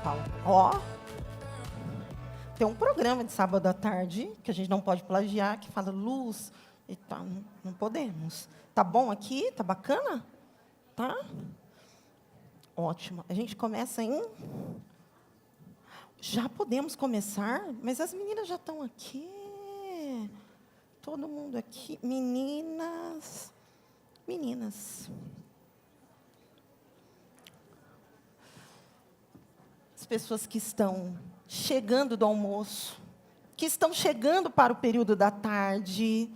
palco. Ó, tem um programa de sábado à tarde, que a gente não pode plagiar, que fala luz e tal. Não podemos. Tá bom aqui? Tá bacana? Tá? Ótimo. A gente começa em... Já podemos começar? Mas as meninas já estão aqui. Todo mundo aqui. Meninas. Meninas. As pessoas que estão chegando do almoço, que estão chegando para o período da tarde,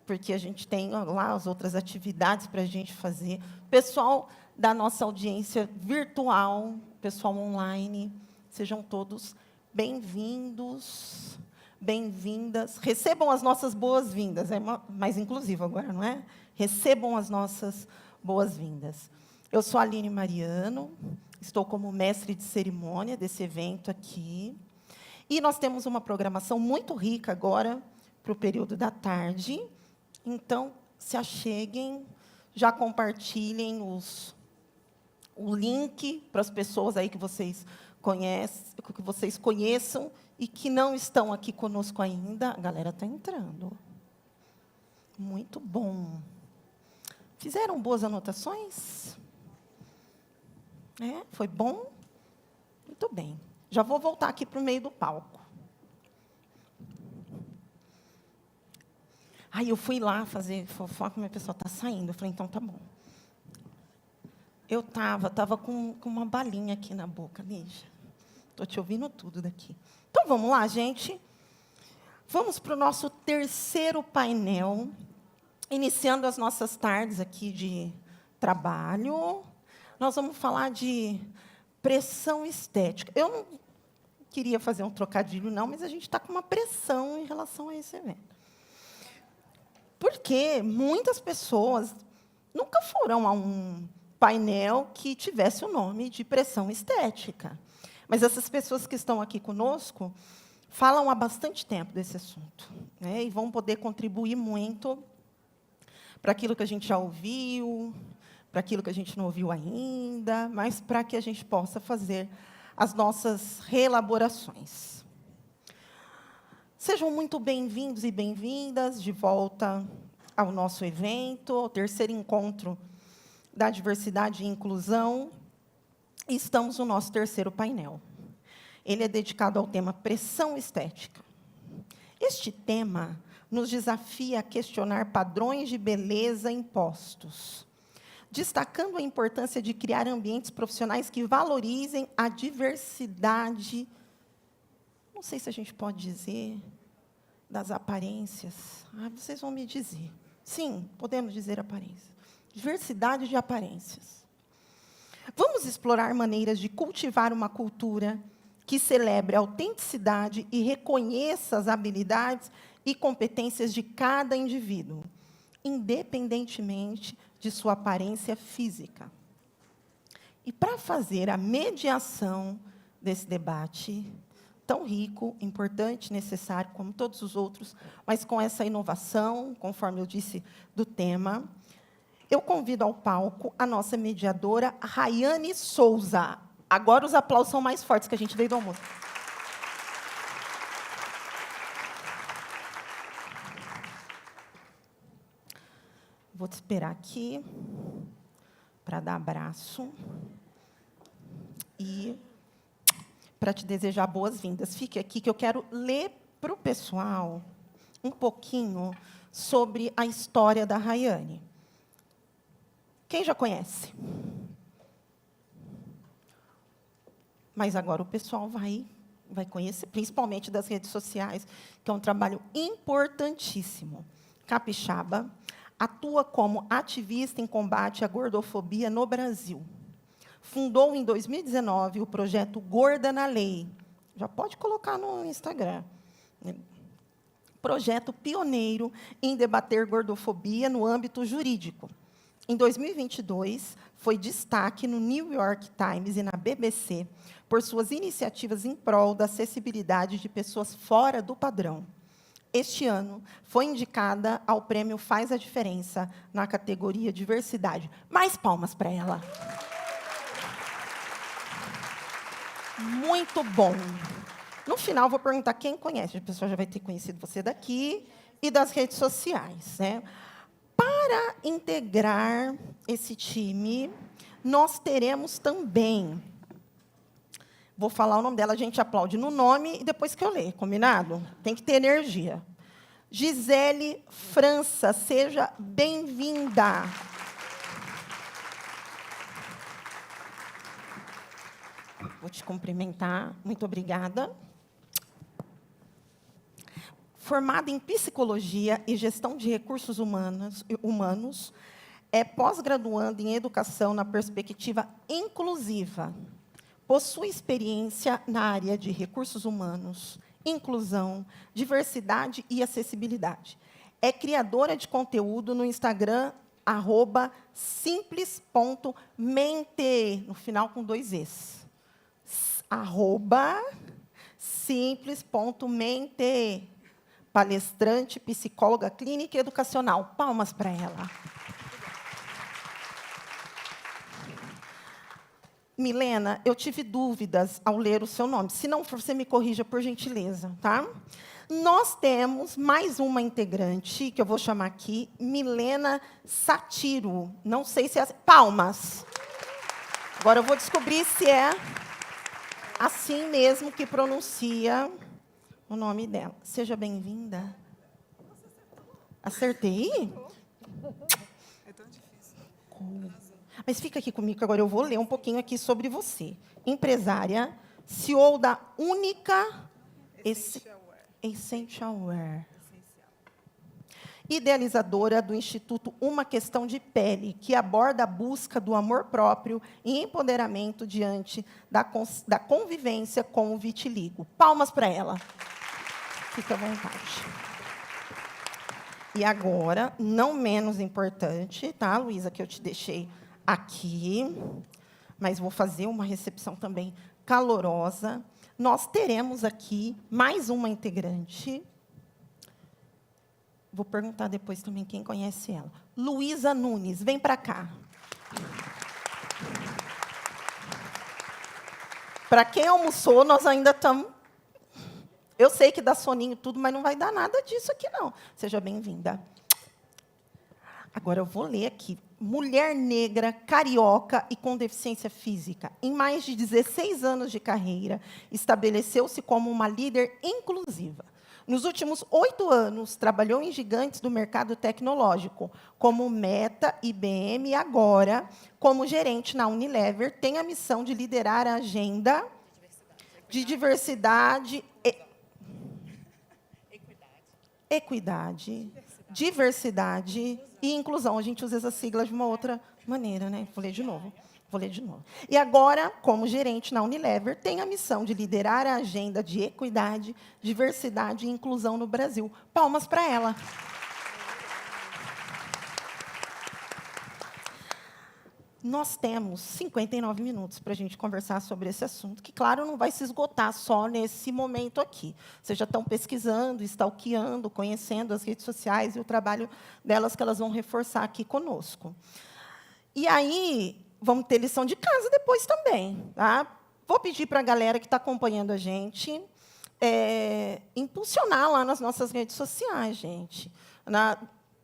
porque a gente tem lá as outras atividades para a gente fazer. Pessoal da nossa audiência virtual, pessoal online, sejam todos bem-vindos, bem-vindas. Recebam as nossas boas-vindas. É mais inclusivo agora, não é? Recebam as nossas boas-vindas. Eu sou a Aline Mariano, estou como mestre de cerimônia desse evento aqui. E nós temos uma programação muito rica agora para o período da tarde. Então, se acheguem, já compartilhem o link para as pessoas aí que vocês conheçam e que não estão aqui conosco ainda. A galera está entrando. Muito bom. Fizeram boas anotações? Foi bom? Muito bem. Já vou voltar aqui para o meio do palco. Aí eu fui lá fazer fofoca, minha pessoa está saindo. Eu falei, então tá bom. Eu estava com uma balinha aqui na boca, Lígia. Estou te ouvindo tudo daqui. Então, vamos lá, gente. Vamos para o nosso terceiro painel, iniciando as nossas tardes aqui de trabalho. Nós vamos falar de pressão estética. Eu não queria fazer um trocadilho, não, mas a gente está com uma pressão em relação a esse evento. Porque muitas pessoas nunca foram a um painel que tivesse o nome de pressão estética. Mas essas pessoas que estão aqui conosco falam há bastante tempo desse assunto, né? E vão poder contribuir muito para aquilo que a gente já ouviu, para aquilo que a gente não ouviu ainda, mas para que a gente possa fazer as nossas reelaborações. Sejam muito bem-vindos e bem-vindas de volta ao nosso evento, ao terceiro encontro da diversidade e inclusão. E estamos no nosso terceiro painel. Ele é dedicado ao tema pressão estética. Este tema nos desafia a questionar padrões de beleza impostos, destacando a importância de criar ambientes profissionais que valorizem a diversidade, não sei se a gente pode dizer, das aparências. Vocês vão me dizer. Sim, podemos dizer aparências. Diversidade de aparências. Vamos explorar maneiras de cultivar uma cultura que celebre a autenticidade e reconheça as habilidades e competências de cada indivíduo, independentemente de sua aparência física. E para fazer a mediação desse debate tão rico, importante, necessário, como todos os outros, mas com essa inovação, conforme eu disse, do tema, eu convido ao palco a nossa mediadora, Rayane Souza. Agora os aplausos são mais fortes, que a gente veio do almoço. Vou te esperar aqui para dar abraço e para te desejar boas-vindas. Fique aqui, que eu quero ler para o pessoal um pouquinho sobre a história da Rayane. Quem já conhece? Mas agora o pessoal vai conhecer, principalmente das redes sociais, que é um trabalho importantíssimo. Capixaba atua como ativista em combate à gordofobia no Brasil. Fundou, em 2019, o projeto Gorda na Lei. Já pode colocar no Instagram. Projeto pioneiro em debater gordofobia no âmbito jurídico. Em 2022, foi destaque no New York Times e na BBC por suas iniciativas em prol da acessibilidade de pessoas fora do padrão. Este ano, foi indicada ao prêmio Faz a Diferença, na categoria Diversidade. Mais palmas para ela. Muito bom. No final, vou perguntar quem conhece. A pessoa já vai ter conhecido você daqui e das redes sociais, né? Para integrar esse time, nós teremos também... Vou falar o nome dela, a gente aplaude no nome e depois que eu ler, combinado? Tem que ter energia. Gisele França, seja bem-vinda. Vou te cumprimentar. Muito obrigada. Formada em Psicologia e Gestão de Recursos Humanos, é pós-graduanda em Educação na perspectiva inclusiva. Possui experiência na área de recursos humanos, inclusão, diversidade e acessibilidade. É criadora de conteúdo no Instagram, @simples.mente, no final com 2 Es. @simples.mente. Palestrante, psicóloga clínica e educacional. Palmas para ela. Milena, eu tive dúvidas ao ler o seu nome. Se não for, você me corrija, por gentileza, tá? Nós temos mais uma integrante, que eu vou chamar aqui, Milena Satiro. Não sei se é... Palmas. Agora eu vou descobrir se é assim mesmo que pronuncia o nome dela. Seja bem-vinda. Acertei? É tão difícil. Mas fica aqui comigo, que agora eu vou ler um pouquinho aqui sobre você. Empresária, CEO da Única Essential Wear. Idealizadora do Instituto Uma Questão de Pele, que aborda a busca do amor próprio e empoderamento diante da convivência com o vitiligo. Palmas para ela. Fica à vontade. E agora, não menos importante, tá, Luísa, que eu te deixei aqui, mas vou fazer uma recepção também calorosa. Nós teremos aqui mais uma integrante. Vou perguntar depois também quem conhece ela. Luísa Nunes, vem para cá. Para quem almoçou, nós ainda estamos... Eu sei que dá soninho tudo, mas não vai dar nada disso aqui, não. Seja bem-vinda. Agora eu vou ler aqui. Mulher negra, carioca e com deficiência física. Em mais de 16 anos de carreira, estabeleceu-se como uma líder inclusiva. Nos últimos 8 anos, trabalhou em gigantes do mercado tecnológico, como Meta, IBM, e agora, como gerente na Unilever, tem a missão de liderar a agenda de diversidade, equidade, diversidade e inclusão. A gente usa essa sigla de uma outra maneira, né? Vou ler de novo. E agora, como gerente na Unilever, tem a missão de liderar a agenda de equidade, diversidade e inclusão no Brasil. Palmas para ela. Nós temos 59 minutos para a gente conversar sobre esse assunto, que, claro, não vai se esgotar só nesse momento aqui. Vocês já estão pesquisando, stalkeando, conhecendo as redes sociais e o trabalho delas que elas vão reforçar aqui conosco. E aí, vamos ter lição de casa depois também. Tá? Vou pedir para a galera que está acompanhando a gente impulsionar lá nas nossas redes sociais, gente.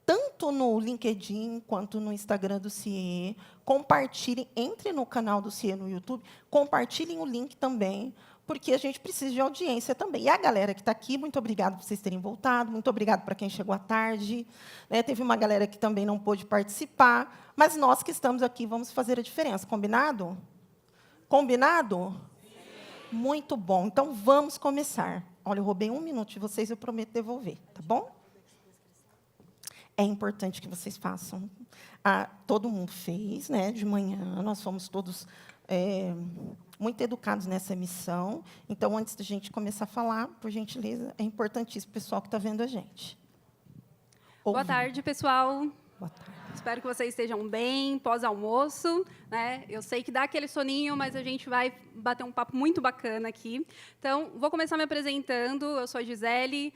Tanto no LinkedIn quanto no Instagram do CIE. Compartilhem, entrem no canal do CIE no YouTube, compartilhem o link também, porque a gente precisa de audiência também. E a galera que está aqui, muito obrigada por vocês terem voltado, muito obrigada para quem chegou à tarde. Né? Teve uma galera que também não pôde participar, mas nós que estamos aqui vamos fazer a diferença. Combinado? Combinado? Sim. Muito bom. Então, vamos começar. Olha, eu roubei 1 minuto de vocês, eu prometo devolver, tá bom? É importante que vocês façam. Todo mundo fez, né, de manhã, nós fomos todos muito educados nessa missão. Então, antes da gente começar a falar, por gentileza, é importantíssimo o pessoal que está vendo a gente. Boa tarde, pessoal. Boa tarde. Espero que vocês estejam bem, pós-almoço. Né? Eu sei que dá aquele soninho, mas a gente vai bater um papo muito bacana aqui. Então, vou começar me apresentando. Eu sou a Gisele,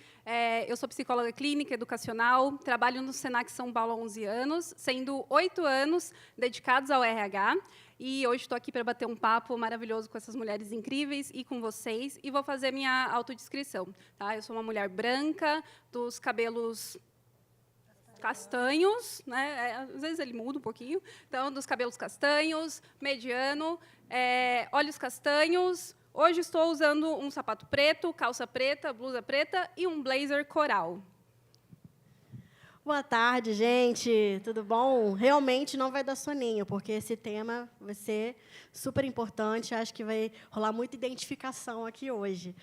eu sou psicóloga clínica, educacional, trabalho no Senac São Paulo há 11 anos, sendo 8 anos dedicados ao RH. E hoje estou aqui para bater um papo maravilhoso com essas mulheres incríveis e com vocês. E vou fazer minha autodescrição. Tá? Eu sou uma mulher branca, dos cabelos castanhos, né? Às vezes ele muda um pouquinho. Então, dos cabelos castanhos, mediano, olhos castanhos. Hoje estou usando um sapato preto, calça preta, blusa preta e um blazer coral. Boa tarde, gente. Tudo bom? Realmente não vai dar soninho, porque esse tema vai ser super importante. Acho que vai rolar muita identificação aqui hoje.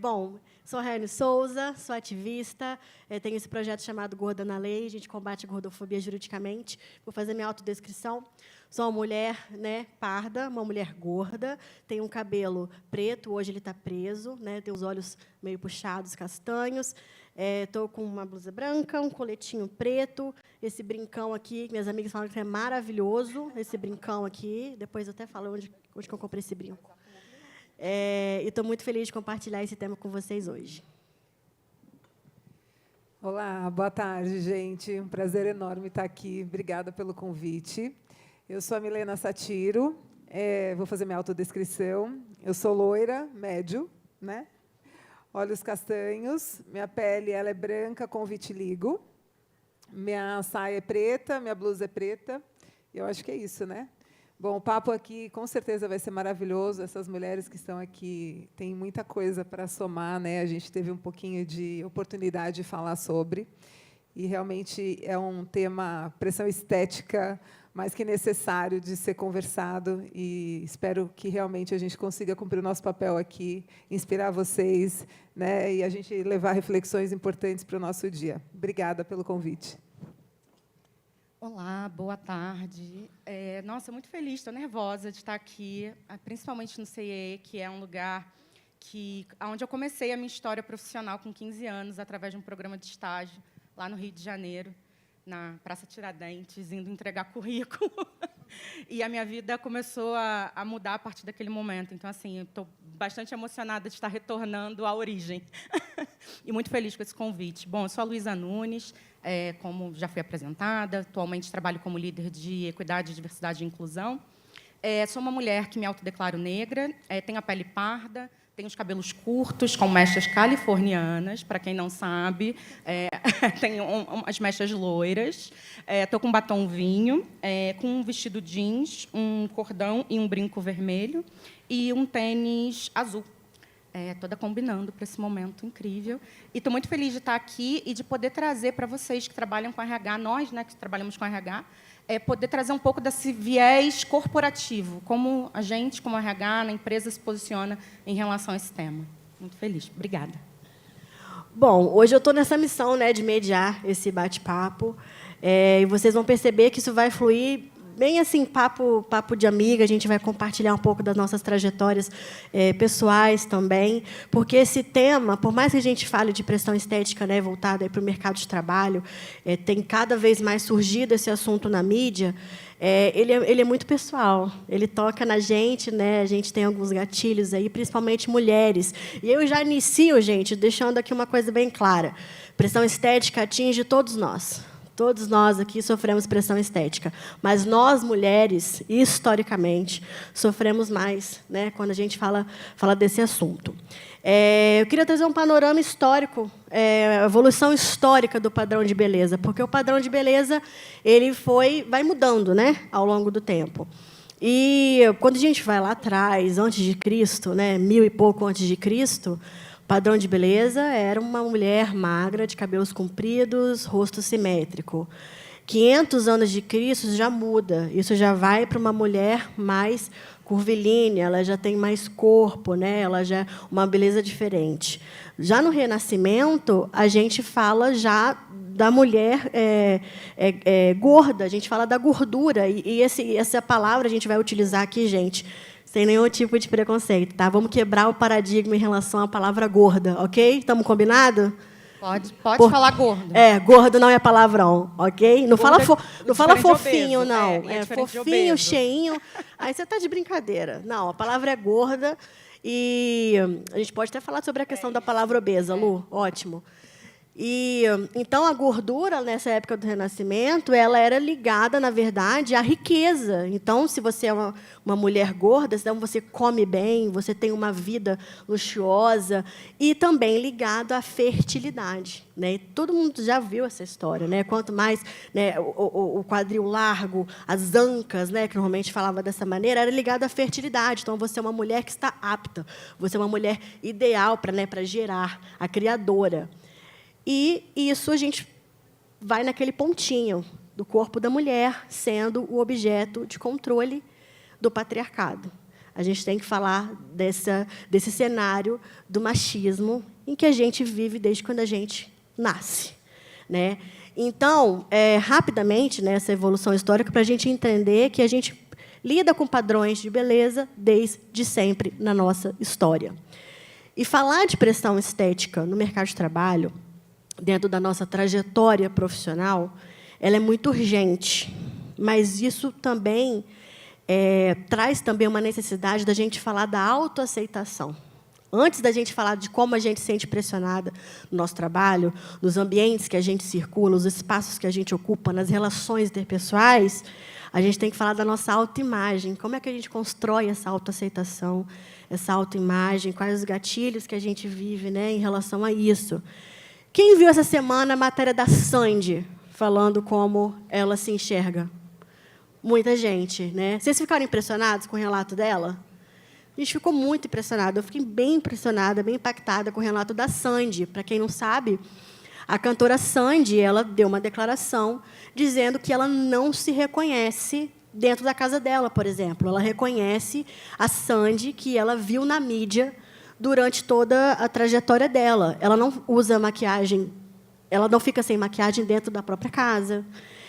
Bom, sou a Raiane Souza, sou ativista, tenho esse projeto chamado Gorda na Lei, a gente combate a gordofobia juridicamente. Vou fazer minha autodescrição. Sou uma mulher, né, parda, uma mulher gorda, tenho um cabelo preto, hoje ele está preso, né, tenho os olhos meio puxados, castanhos. Estou com uma blusa branca, um coletinho preto, esse brincão aqui, minhas amigas falam que é maravilhoso, esse brincão aqui. Depois eu até falo onde que eu comprei esse brinco. E estou muito feliz de compartilhar esse tema com vocês hoje. Olá, boa tarde, gente. Um prazer enorme estar aqui. Obrigada pelo convite. Eu sou a Milena Satiro, vou fazer minha autodescrição. Eu sou loira, médio, né? Olhos castanhos, minha pele ela é branca com vitiligo, minha saia é preta, minha blusa é preta. Eu acho que é isso, né? Bom, o papo aqui com certeza vai ser maravilhoso. Essas mulheres que estão aqui têm muita coisa para somar, né? A gente teve um pouquinho de oportunidade de falar sobre. E realmente é um tema, pressão estética, mais que necessário de ser conversado. E espero que realmente a gente consiga cumprir o nosso papel aqui, inspirar vocês, né? E a gente levar reflexões importantes para o nosso dia. Obrigada pelo convite. Olá, boa tarde. Nossa, muito feliz, estou nervosa de estar aqui, principalmente no CIE, que é um lugar onde eu comecei a minha história profissional com 15 anos, através de um programa de estágio, lá no Rio de Janeiro, na Praça Tiradentes, indo entregar currículo. E a minha vida começou a mudar a partir daquele momento. Então, assim, estou bastante emocionada de estar retornando à origem. E muito feliz com esse convite. Bom, eu sou a Luísa Nunes, como já fui apresentada. Atualmente trabalho como líder de Equidade, Diversidade e Inclusão. Sou uma mulher que me autodeclaro negra, tenho a pele parda, tenho os cabelos curtos, com mechas californianas, para quem não sabe. Tenho umas mechas loiras. Estou com batom vinho, com um vestido jeans, um cordão e um brinco vermelho, e um tênis azul. Toda combinando para esse momento incrível. E estou muito feliz de estar aqui e de poder trazer para vocês que trabalham com RH, nós, né, que trabalhamos com RH, poder trazer um pouco desse viés corporativo, como a gente, como RH, na empresa, se posiciona em relação a esse tema. Muito feliz. Obrigada. Bom, hoje eu estou nessa missão, né, de mediar esse bate-papo. E vocês vão perceber que isso vai fluir bem assim, papo de amiga. A gente vai compartilhar um pouco das nossas trajetórias pessoais também, porque esse tema, por mais que a gente fale de pressão estética, né, voltada para o mercado de trabalho, tem cada vez mais surgido esse assunto na mídia. Ele é muito pessoal, ele toca na gente, né? A gente tem alguns gatilhos aí, principalmente mulheres. E eu já inicio, gente, deixando aqui uma coisa bem clara: pressão estética atinge todos nós. Todos nós aqui sofremos pressão estética, mas nós, mulheres, historicamente, sofremos mais, né, quando a gente fala desse assunto. Eu queria trazer um panorama histórico, a evolução histórica do padrão de beleza, porque o padrão de beleza ele vai mudando, né, ao longo do tempo. E quando a gente vai lá atrás, antes de Cristo, né, 1000 e pouco antes de Cristo, o padrão de beleza era uma mulher magra, de cabelos compridos, rosto simétrico. 500 anos de Cristo já muda. Isso já vai para uma mulher mais curvilínea, ela já tem mais corpo, né? Ela já é uma beleza diferente. Já no Renascimento, a gente fala já da mulher gorda, a gente fala da gordura. E essa palavra a gente vai utilizar aqui, gente, sem nenhum tipo de preconceito, tá? Vamos quebrar o paradigma em relação à palavra gorda, ok? Estamos combinados? Pode falar gordo. Gordo não é palavrão, ok? Não fala fofinho, obeso. não. Diferente de Fofinho, obeso. cheinho. Aí você está de brincadeira. Não, a palavra é gorda. E a gente pode até falar sobre a questão da palavra obesa, Lu. Ótimo. E então a gordura nessa época do Renascimento, ela era ligada, na verdade, à riqueza. Então, se você é uma mulher gorda, então você come bem, você tem uma vida luxuosa e também ligado à fertilidade, né? E todo mundo já viu essa história, né? Quanto mais, né, o quadril largo, as ancas, né, que normalmente falava dessa maneira, era ligado à fertilidade. Então, você é uma mulher que está apta, você é uma mulher ideal para, né, para gerar, a criadora. E isso a gente vai naquele pontinho do corpo da mulher sendo o objeto de controle do patriarcado. A gente tem que falar desse cenário do machismo em que a gente vive desde quando a gente nasce, né? Então, rapidamente, nessa evolução histórica, para a gente entender que a gente lida com padrões de beleza desde sempre na nossa história. E falar de pressão estética no mercado de trabalho, dentro da nossa trajetória profissional, ela é muito urgente, mas isso também traz também uma necessidade da gente falar da autoaceitação. Antes da gente falar de como a gente se sente pressionada no nosso trabalho, nos ambientes que a gente circula, os espaços que a gente ocupa, nas relações interpessoais, a gente tem que falar da nossa autoimagem. Como é que a gente constrói essa autoaceitação, essa autoimagem, quais os gatilhos que a gente vive, né, em relação a isso. Quem viu essa semana a matéria da Sandy, falando como ela se enxerga? Muita gente, né? Vocês ficaram impressionados com o relato dela? A gente ficou muito impressionado. Eu fiquei bem impressionada, bem impactada com o relato da Sandy. Para quem não sabe, a cantora Sandy, ela deu uma declaração dizendo que ela não se reconhece dentro da casa dela, por exemplo. Ela reconhece a Sandy que ela viu na mídia durante toda a trajetória dela. Ela não usa maquiagem, ela não fica sem maquiagem dentro da própria casa.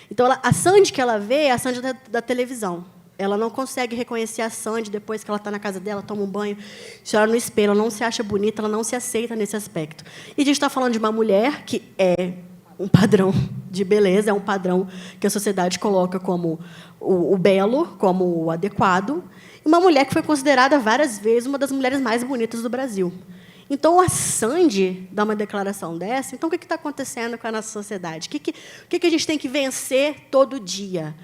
Então, a Sandy que ela vê é a Sandy da televisão. Ela não consegue reconhecer a Sandy depois que ela está na casa dela, toma um banho, se olha no espelho, ela não se acha bonita, ela não se aceita nesse aspecto. E a gente está falando de uma mulher que é um padrão de beleza, é um padrão que a sociedade coloca como o belo, como o adequado, e uma mulher que foi considerada várias vezes uma das mulheres mais bonitas do Brasil. Então, a Sandy dá uma declaração dessa. Então, o que está acontecendo com a nossa sociedade? O que a gente tem que vencer todo dia?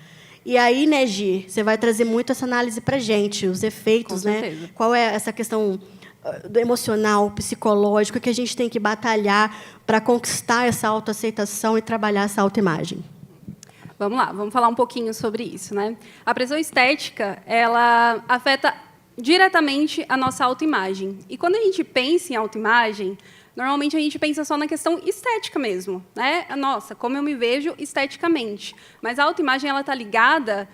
E aí, né, Gi, você vai trazer muito essa análise para a gente, os efeitos, né? Qual é essa questão do emocional, psicológico, que a gente tem que batalhar para conquistar essa autoaceitação e trabalhar essa autoimagem. Vamos lá, vamos falar um pouquinho sobre isso, né? A pressão estética, ela afeta diretamente a nossa autoimagem. E quando a gente pensa em autoimagem, normalmente a gente pensa só na questão estética mesmo, né? Nossa, como eu me vejo esteticamente. Mas a autoimagem ela está ligada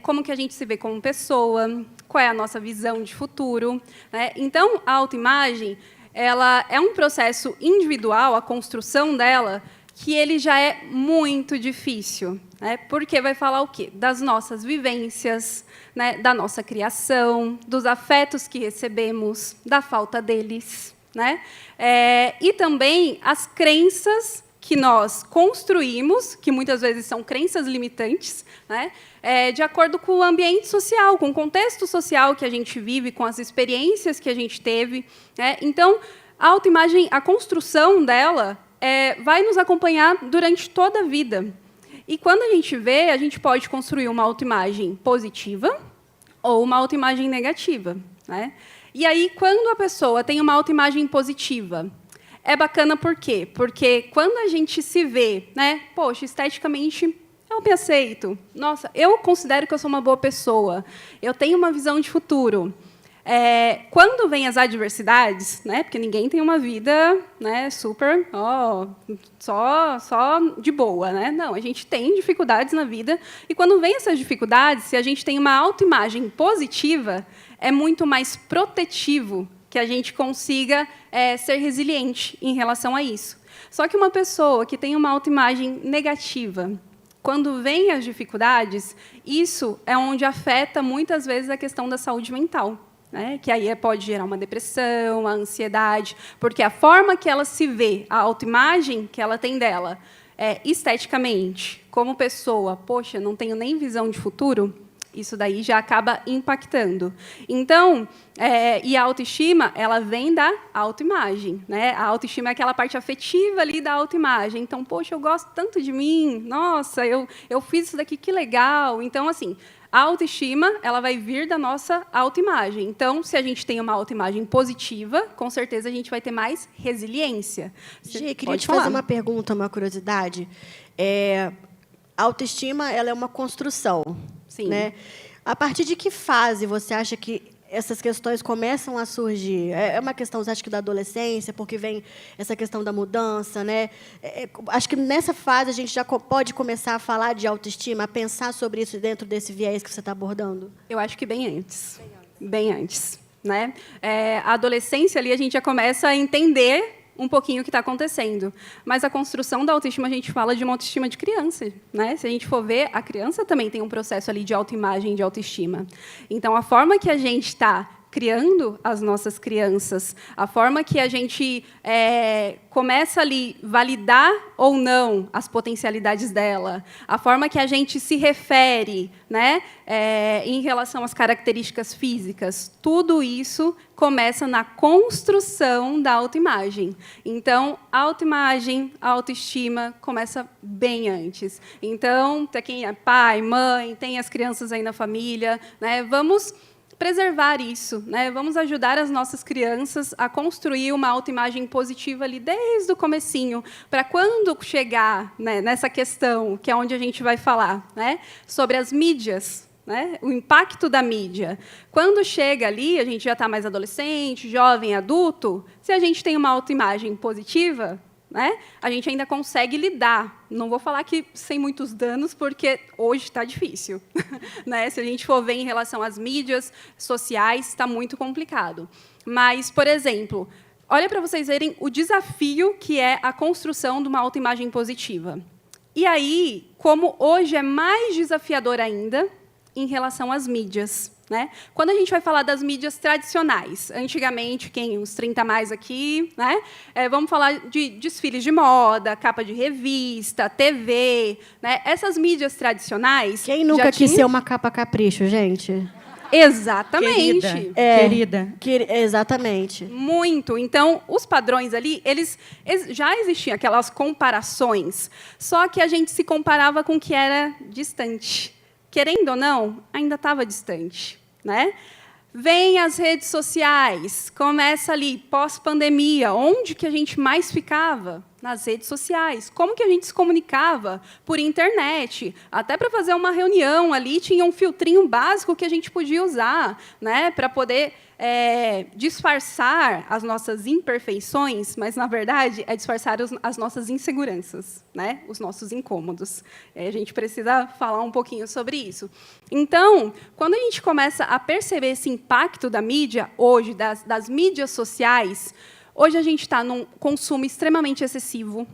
como que a gente se vê como pessoa, qual é a nossa visão de futuro, né? Então, a autoimagem ela é um processo individual, a construção dela, que ele já é muito difícil, né? Porque vai falar o quê? Das nossas vivências, né? Da nossa criação, dos afetos que recebemos, da falta deles, né? E também as crenças que nós construímos, que muitas vezes são crenças limitantes, né? De acordo com o ambiente social, com o contexto social que a gente vive, com as experiências que a gente teve, né? Então, a autoimagem, a construção dela vai nos acompanhar durante toda a vida. E quando a gente vê, a gente pode construir uma autoimagem positiva ou uma autoimagem negativa, né? E aí, quando a pessoa tem uma autoimagem positiva, é bacana por quê? Porque quando a gente se vê, né, poxa, esteticamente eu me aceito. Nossa, eu considero que eu sou uma boa pessoa. Eu tenho uma visão de futuro. Quando vem as adversidades, né, porque ninguém tem uma vida, né, super, só de boa, né? Não, a gente tem dificuldades na vida. E quando vem essas dificuldades, se a gente tem uma autoimagem positiva, é muito mais protetivo que a gente consiga ser resiliente em relação a isso. Só que uma pessoa que tem uma autoimagem negativa, quando vem as dificuldades, isso é onde afeta muitas vezes a questão da saúde mental, né? Que aí pode gerar uma depressão, a ansiedade, porque a forma que ela se vê, a autoimagem que ela tem dela, esteticamente, como pessoa, poxa, não tenho nem visão de futuro, isso daí já acaba impactando. Então, e a autoestima, ela vem da autoimagem, né? A autoestima é aquela parte afetiva ali da autoimagem. Então, poxa, eu gosto tanto de mim, nossa, eu fiz isso daqui, que legal. Então, assim, a autoestima, ela vai vir da nossa autoimagem. Então, se a gente tem uma autoimagem positiva, com certeza a gente vai ter mais resiliência. Gi, queria te fazer uma pergunta, uma curiosidade. A autoestima, ela é uma construção. Sim. Né? A partir de que fase você acha que essas questões começam a surgir? É uma questão, você acha que da adolescência, porque vem essa questão da mudança, né? Acho que nessa fase a gente já pode começar a falar de autoestima, a pensar sobre isso dentro desse viés que você está abordando? Eu acho que bem antes. Bem antes. Né? A adolescência ali a gente já começa a entender um pouquinho o que está acontecendo. Mas a construção da autoestima, a gente fala de uma autoestima de criança. Né? Se a gente for ver, a criança também tem um processo ali de autoimagem, de autoestima. Então, a forma que a gente está criando as nossas crianças, a forma que a gente começa ali validar ou não as potencialidades dela, a forma que a gente se refere, né, em relação às características físicas, tudo isso começa na construção da autoimagem. Então, a autoimagem, a autoestima começa bem antes. Então, para quem é pai, mãe, tem as crianças aí na família, né, vamos preservar isso, né? Vamos ajudar as nossas crianças a construir uma autoimagem positiva ali desde o comecinho, para quando chegar, né, nessa questão, que é onde a gente vai falar, né, sobre as mídias, né, o impacto da mídia. Quando chega ali, a gente já está mais adolescente, jovem, adulto, se a gente tem uma autoimagem positiva, né, a gente ainda consegue lidar. Não vou falar que sem muitos danos, porque hoje está difícil. Né? Se a gente for ver em relação às mídias sociais, está muito complicado. Mas, por exemplo, olha para vocês verem o desafio que é a construção de uma autoimagem positiva. E aí, como hoje é mais desafiador ainda em relação às mídias. Né? Quando a gente vai falar das mídias tradicionais, antigamente, os 30 mais aqui, né? Vamos falar de desfiles de moda, capa de revista, TV, né? Essas mídias tradicionais... Quem nunca quis ser uma capa capricho, gente? Exatamente. Querida. Exatamente. Muito. Então, os padrões ali, eles já existiam, aquelas comparações, só que a gente se comparava com o que era distante. Querendo ou não, ainda estava distante. Né? Vem as redes sociais, começa ali, pós-pandemia, onde que a gente mais ficava? Nas redes sociais. Como que a gente se comunicava? Por internet. Até para fazer uma reunião ali, tinha um filtrinho básico que a gente podia usar, né? Para poder disfarçar as nossas imperfeições, mas, na verdade, é disfarçar as nossas inseguranças, né? Os nossos incômodos. A gente precisa falar um pouquinho sobre isso. Então, quando a gente começa a perceber esse impacto da mídia, hoje, das mídias sociais, hoje a gente está num consumo extremamente excessivo.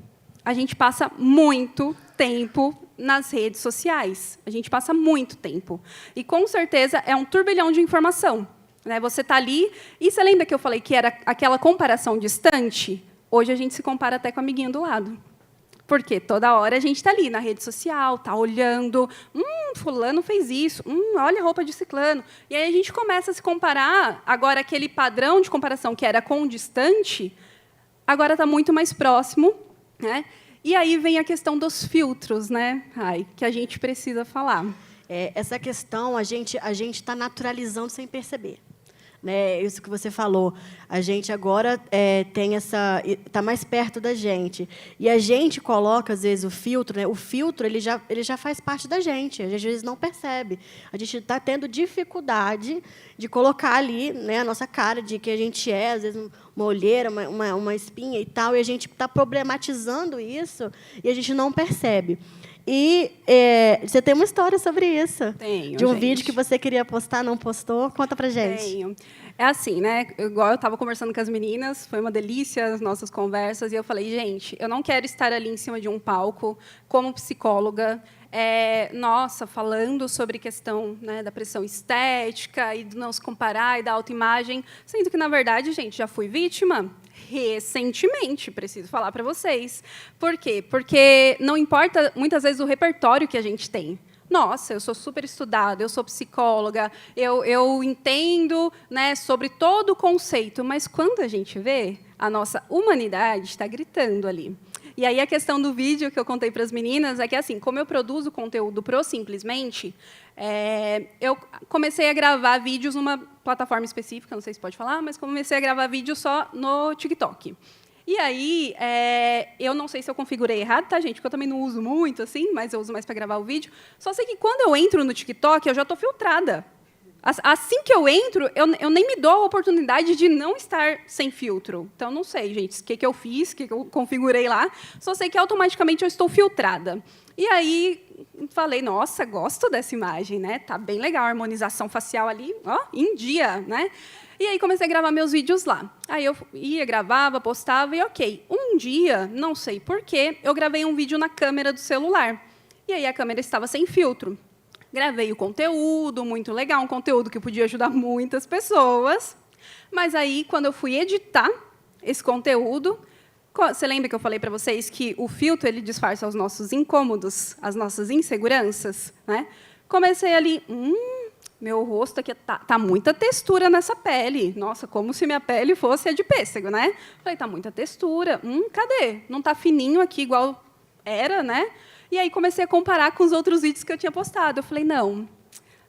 A gente passa muito tempo nas redes sociais. A gente passa muito tempo. E, com certeza, é um turbilhão de informação. Né? Você está ali, e você lembra que eu falei que era aquela comparação distante? Hoje a gente se compara até com o amiguinho do lado. Por quê? Toda hora a gente está ali na rede social, está olhando, fulano fez isso, olha a roupa de ciclano. E aí a gente começa a se comparar, agora aquele padrão de comparação que era com o distante, agora está muito mais próximo. Né? E aí vem a questão dos filtros, né? Que a gente precisa falar. Essa questão a gente está naturalizando sem perceber. Né, isso que você falou, a gente agora está mais perto da gente, e a gente coloca às vezes o filtro, né, o filtro ele já faz parte da gente, a gente às vezes não percebe, a gente está tendo dificuldade de colocar ali, né, a nossa cara de que a gente às vezes uma olheira, uma espinha e tal, e a gente está problematizando isso e a gente não percebe. E você tem uma história sobre isso. Tenho, de um gente. vídeo que você queria postar, não postou. Conta pra gente. Tenho. É assim, né? Igual eu estava conversando com as meninas, foi uma delícia as nossas conversas, e eu falei, gente, eu não quero estar ali em cima de um palco como psicóloga, falando sobre questão, né, da pressão estética e do não se comparar e da autoimagem, sendo que, na verdade, gente, já fui vítima recentemente, preciso falar para vocês. Por quê? Porque não importa, muitas vezes, o repertório que a gente tem. nossa, eu sou super estudada, eu sou psicóloga, eu entendo, né, sobre todo o conceito, mas quando a gente vê, a nossa humanidade está gritando ali. E aí a questão do vídeo que eu contei para as meninas é que, assim, como eu produzo conteúdo pro Simplesmente, eu comecei a gravar vídeos numa plataforma específica, não sei se pode falar, mas comecei a gravar vídeo só no TikTok. E aí, eu não sei se eu configurei errado, tá, gente? Porque eu também não uso muito, assim, mas eu uso mais para gravar o vídeo. Só sei que quando eu entro no TikTok, eu já estou filtrada. Assim que eu entro, eu nem me dou a oportunidade de não estar sem filtro. Então, não sei, gente, o que eu fiz, o que eu configurei lá. Só sei que automaticamente eu estou filtrada. E aí, falei, nossa, gosto dessa imagem, né? Tá bem legal a harmonização facial ali, ó, em dia, né? E aí comecei a gravar meus vídeos lá. Aí eu ia, gravava, postava e ok. Um dia, não sei porquê, eu gravei um vídeo na câmera do celular. E aí a câmera estava sem filtro. Gravei o conteúdo, muito legal, um conteúdo que podia ajudar muitas pessoas. Mas aí, quando eu fui editar esse conteúdo, você lembra que eu falei para vocês que o filtro ele disfarça os nossos incômodos, as nossas inseguranças, né? Comecei ali, meu rosto aqui tá muita textura nessa pele. Nossa, como se minha pele fosse a de pêssego, né? Falei, tá muita textura. Cadê? Não tá fininho aqui igual era, né? E aí comecei a comparar com os outros vídeos que eu tinha postado. Eu falei, não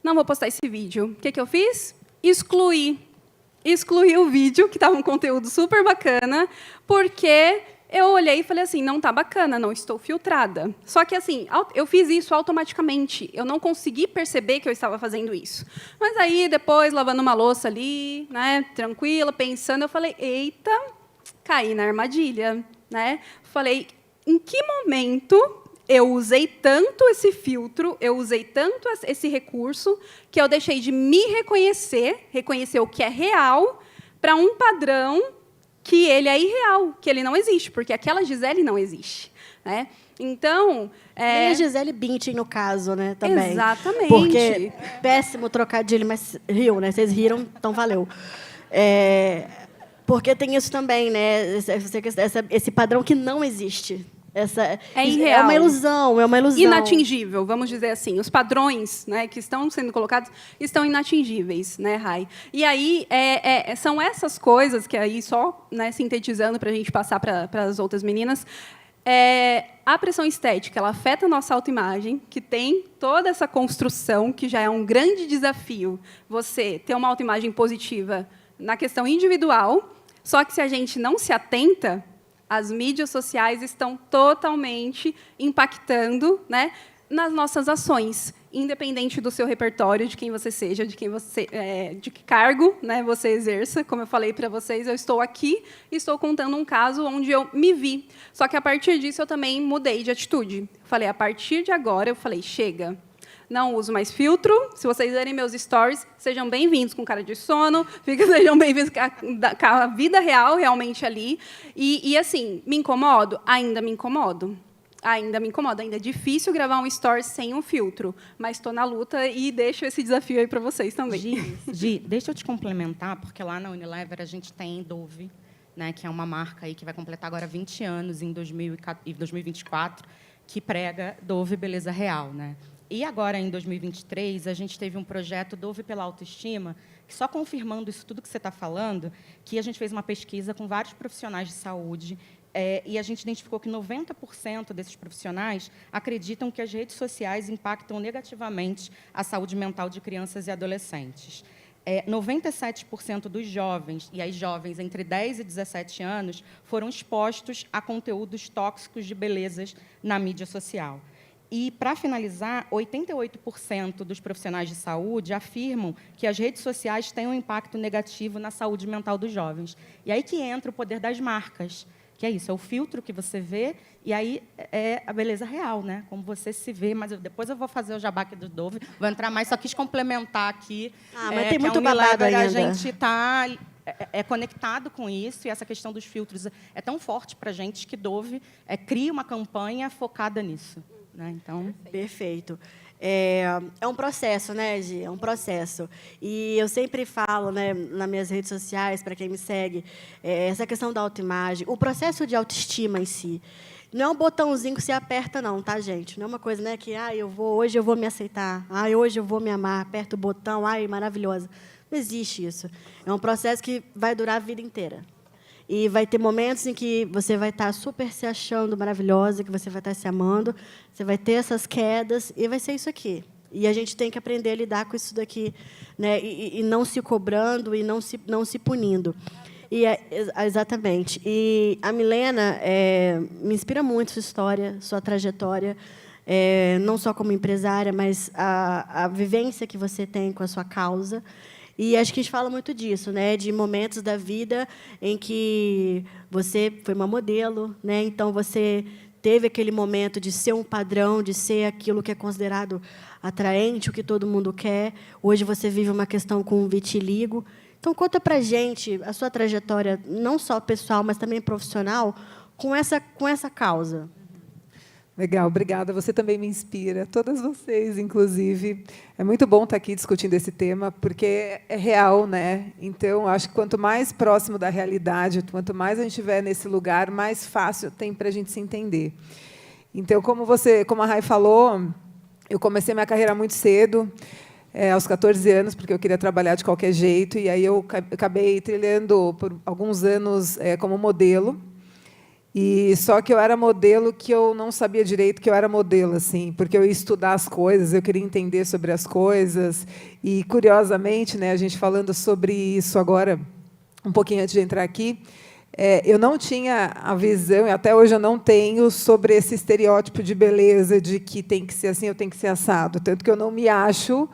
vou postar esse vídeo. O que eu fiz? Excluí o vídeo, que estava um conteúdo super bacana, porque eu olhei e falei assim, não está bacana, não estou filtrada. Só que, assim, eu fiz isso automaticamente. Eu não consegui perceber que eu estava fazendo isso. Mas aí, depois, lavando uma louça ali, né, tranquila, pensando, eu falei, eita, caí na armadilha. Né? Falei, em que momento eu usei tanto esse filtro, eu usei tanto esse recurso, que eu deixei de me reconhecer o que é real, para um padrão que ele é irreal, que ele não existe, porque aquela Gisele não existe. Né? Então... Nem a Gisele Bündchen, no caso, né, também. Exatamente. Porque, péssimo trocadilho, mas riu, né? Vocês riram, então valeu. Porque tem isso também, né? Esse padrão que não existe. É irreal. É uma ilusão. Inatingível, vamos dizer assim. Os padrões, né, que estão sendo colocados estão inatingíveis, né, Rai? E aí são essas coisas que aí só, né, sintetizando para a gente passar para as outras meninas. A pressão estética, ela afeta a nossa autoimagem, que tem toda essa construção, que já é um grande desafio. Você ter uma autoimagem positiva na questão individual, só que se a gente não se atenta, as mídias sociais estão totalmente impactando, né, nas nossas ações, independente do seu repertório, de quem você seja, de que cargo, né, você exerça. Como eu falei para vocês, eu estou aqui e estou contando um caso onde eu me vi. Só que, a partir disso, eu também mudei de atitude. Falei, a partir de agora, eu falei, chega. Não uso mais filtro. Se vocês verem meus stories, sejam bem-vindos com cara de sono, sejam bem-vindos com a vida real realmente ali. E, assim, me incomodo? Ainda me incomodo. Ainda me incomoda. Ainda é difícil gravar um story sem um filtro. Mas estou na luta e deixo esse desafio aí para vocês também. Gi, deixa eu te complementar, porque lá na Unilever a gente tem Dove, né, que é uma marca aí que vai completar agora 20 anos em 2024, que prega Dove Beleza Real, né? E agora, em 2023, a gente teve um projeto Dove pela Autoestima, que, só confirmando isso tudo que você está falando, que a gente fez uma pesquisa com vários profissionais de saúde, e a gente identificou que 90% desses profissionais acreditam que as redes sociais impactam negativamente a saúde mental de crianças e adolescentes. 97% dos jovens, e aí jovens entre 10 e 17 anos, foram expostos a conteúdos tóxicos de belezas na mídia social. E, para finalizar, 88% dos profissionais de saúde afirmam que as redes sociais têm um impacto negativo na saúde mental dos jovens. E aí que entra o poder das marcas, que é isso, é o filtro que você vê, e aí é a beleza real, né? Como você se vê. Mas depois eu vou fazer o jabá aqui do Dove, vou entrar mais, só quis complementar aqui. Mas tem muito babado ainda. A gente está conectado com isso, e essa questão dos filtros é tão forte para a gente que Dove cria uma campanha focada nisso. Né? Então... Perfeito. É um processo, né, Gi? É um processo. E eu sempre falo, né, nas minhas redes sociais, para quem me segue, essa questão da autoimagem, o processo de autoestima em si. Não é um botãozinho que você aperta, não, tá, gente? Não é uma coisa, né, que hoje eu vou me aceitar, hoje eu vou me amar, aperto o botão, maravilhosa. Não existe isso. É um processo que vai durar a vida inteira. E vai ter momentos em que você vai estar super se achando maravilhosa, que você vai estar se amando, você vai ter essas quedas, e vai ser isso aqui. E a gente tem que aprender a lidar com isso daqui, né? E não se cobrando e não se punindo. Exatamente. E a Milena me inspira muito sua história, sua trajetória, não só como empresária, mas a vivência que você tem com a sua causa. E acho que a gente fala muito disso, né, de momentos da vida em que você foi uma modelo, né, então você teve aquele momento de ser um padrão, de ser aquilo que é considerado atraente, o que todo mundo quer. Hoje você vive uma questão com vitiligo. Então, conta para a gente a sua trajetória, não só pessoal, mas também profissional, com essa causa. Legal, obrigada. Você também me inspira, todas vocês, inclusive. É muito bom estar aqui discutindo esse tema, porque é real, né? Então, acho que quanto mais próximo da realidade, quanto mais a gente estiver nesse lugar, mais fácil tem para a gente se entender. Então, como a Rai falou, eu comecei minha carreira muito cedo, aos 14 anos, porque eu queria trabalhar de qualquer jeito, e aí eu acabei trilhando por alguns anos como modelo. E só que eu era modelo que eu não sabia direito que eu era modelo, assim, porque eu ia estudar as coisas, eu queria entender sobre as coisas. E, curiosamente, né, a gente falando sobre isso agora, um pouquinho antes de entrar aqui, eu não tinha a visão, e até hoje eu não tenho, sobre esse estereótipo de beleza, de que tem que ser assim, eu tenho que ser assado. Tanto que eu não me acho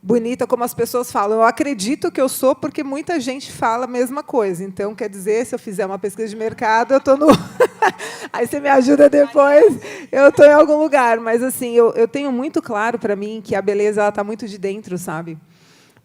bonita como as pessoas falam. Eu acredito que eu sou porque muita gente fala a mesma coisa. Então, quer dizer, se eu fizer uma pesquisa de mercado, eu estou no... Aí você me ajuda depois, eu estou em algum lugar. Mas assim, eu tenho muito claro para mim que a beleza está muito de dentro, sabe?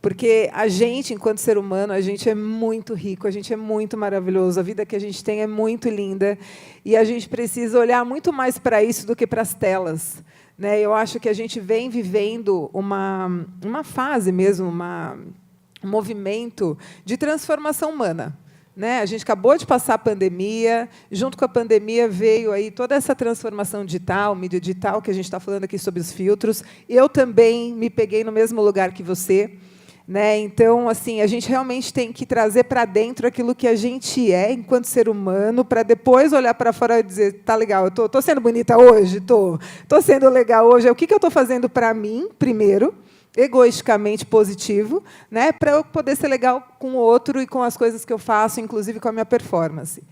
Porque a gente, enquanto ser humano, a gente é muito rico, a gente é muito maravilhoso, a vida que a gente tem é muito linda, e a gente precisa olhar muito mais para isso do que para as telas. Né? Eu acho que a gente vem vivendo uma fase mesmo, um movimento de transformação humana. Né? A gente acabou de passar a pandemia, junto com a pandemia veio aí toda essa transformação digital, mídia digital, que a gente está falando aqui sobre os filtros. Eu também me peguei no mesmo lugar que você. Né? Então, assim, a gente realmente tem que trazer para dentro aquilo que a gente é enquanto ser humano, para depois olhar para fora e dizer, tá legal, eu tô sendo bonita hoje, tô sendo legal hoje. O que eu estou fazendo para mim, primeiro, egoisticamente positivo, né? Para eu poder ser legal com o outro e com as coisas que eu faço, inclusive com a minha performance.